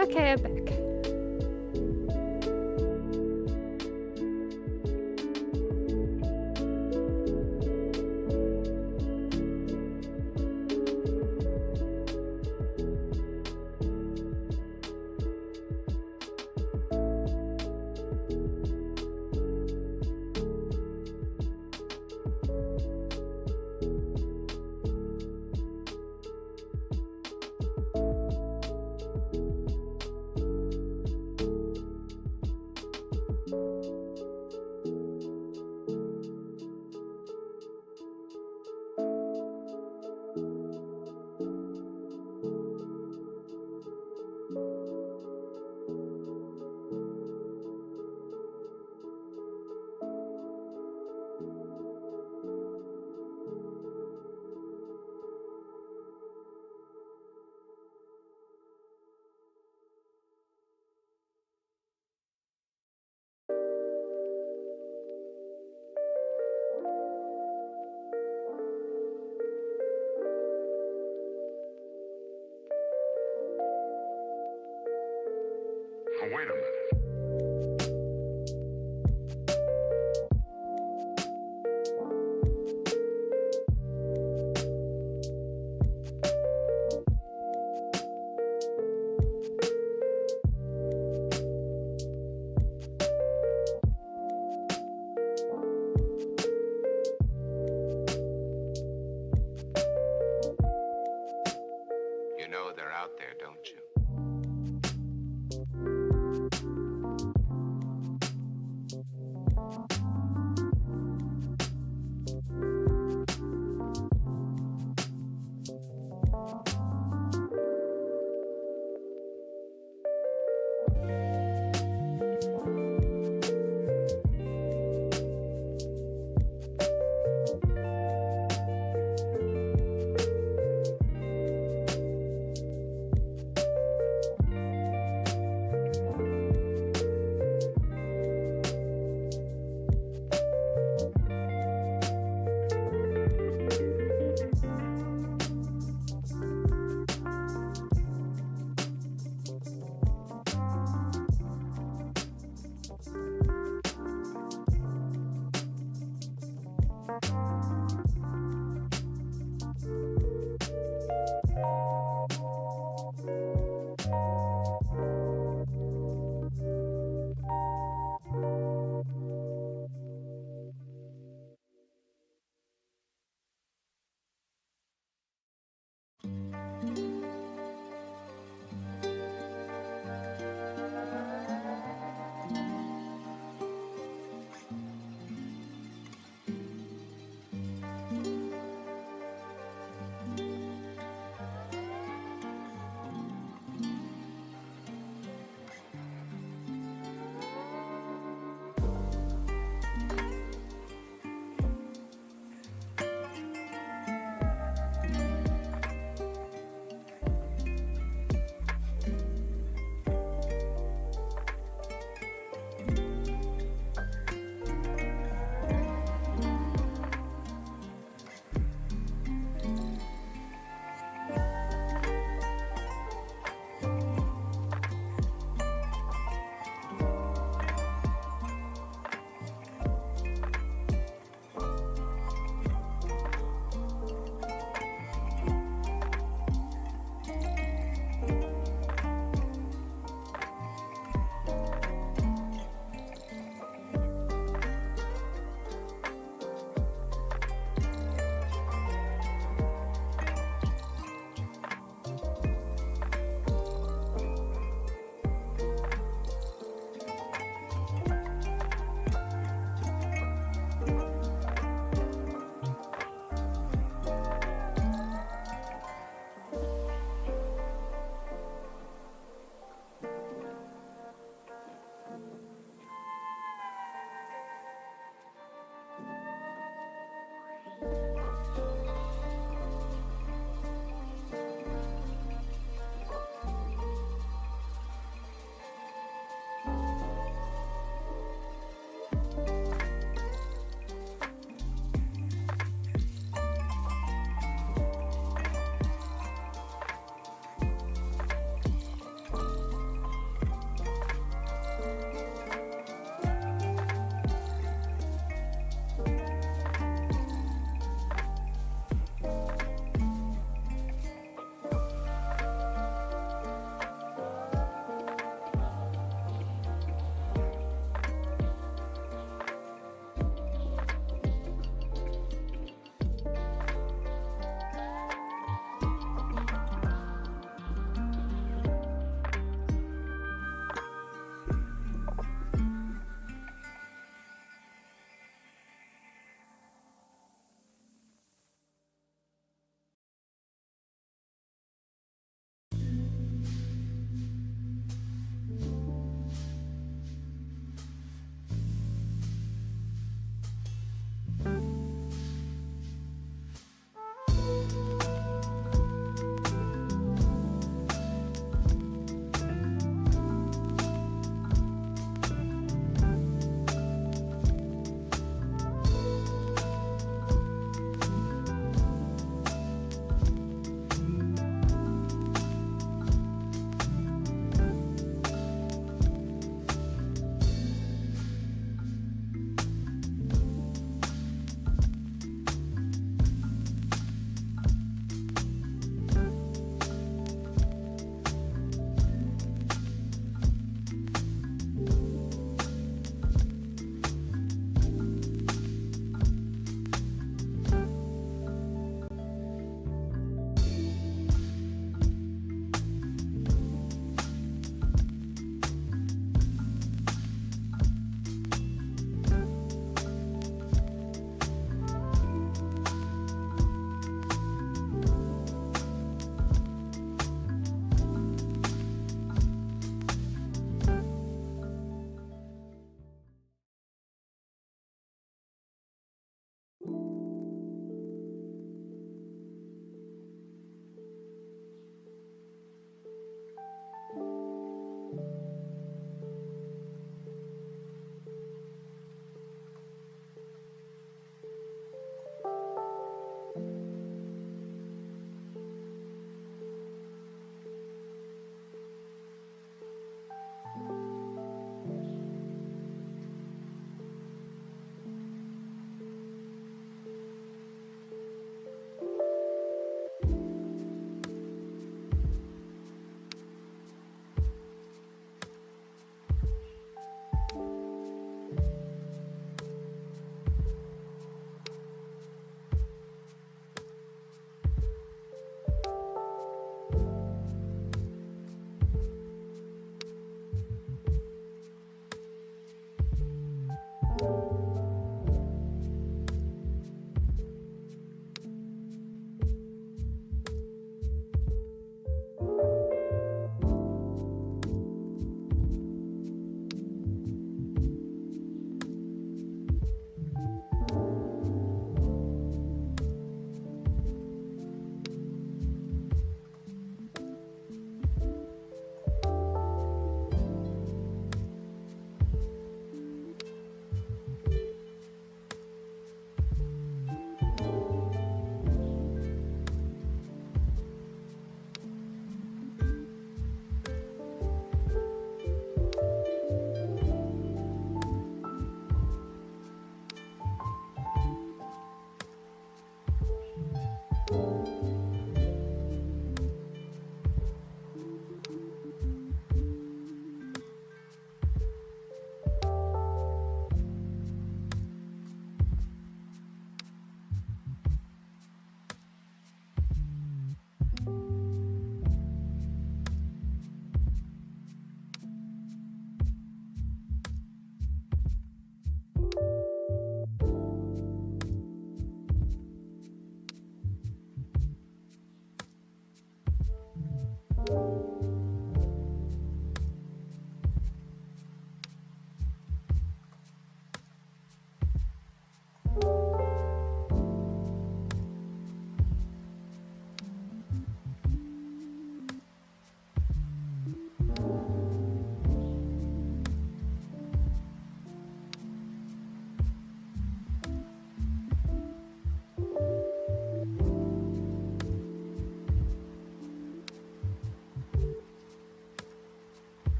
Okay, I'm back. wait a minute. You know they're out there, don't you?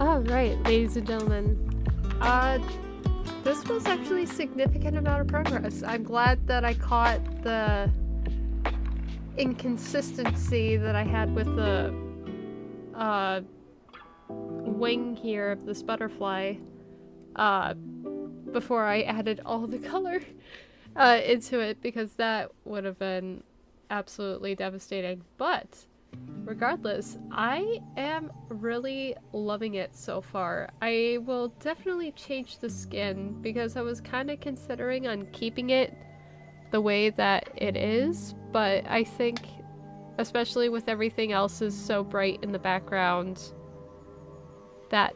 All right, ladies and gentlemen. This was actually a significant amount of progress. I'm glad that I caught the inconsistency that I had with the wing here of this butterfly before I added all the color into it, because that would have been absolutely devastating. But regardless, I am really loving it so far. I will definitely change the skin because I was kind of considering on keeping it the way that it is, but I think especially with everything else is so bright in the background that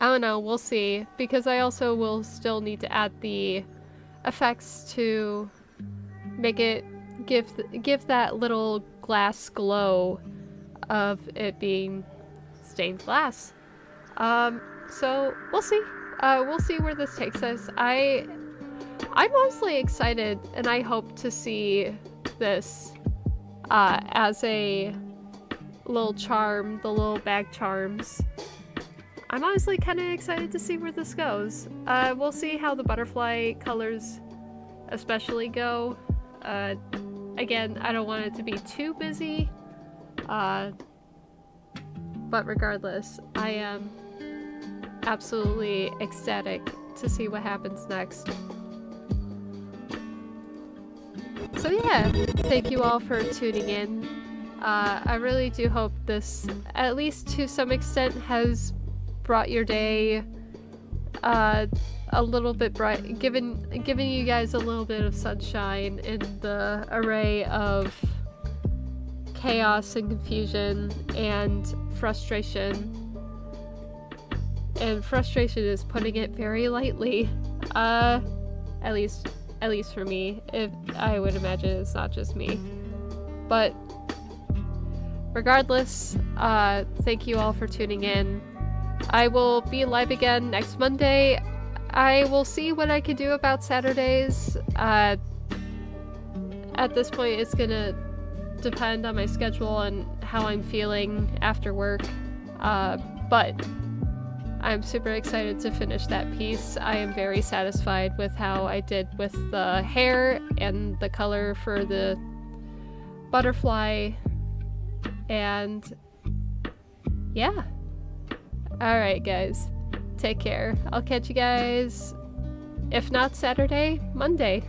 I don't know, we'll see, because I also will still need to add the effects to make it give that little glass glow of it being stained glass. So we'll see. We'll see where this takes us. I'm mostly excited, and I hope to see this as a little charm, the little bag charms. I'm honestly kind of excited to see where this goes. We'll see how the butterfly colors especially go. Again, I don't want it to be too busy, but regardless, I am absolutely ecstatic to see what happens next. So yeah, thank you all for tuning in. I really do hope this, at least to some extent, has brought your day a little bit bright, giving you guys a little bit of sunshine in the array of chaos and confusion and frustration. And frustration is putting it very lightly. At least for me. I would imagine it's not just me. But regardless, thank you all for tuning in. I will be live again next Monday. I will see what I can do about Saturdays. At this point, it's gonna depend on my schedule and how I'm feeling after work. But I'm super excited to finish that piece. I am very satisfied with how I did with the hair and the color for the butterfly. And yeah. Alright guys, take care. I'll catch you guys, if not Saturday, Monday.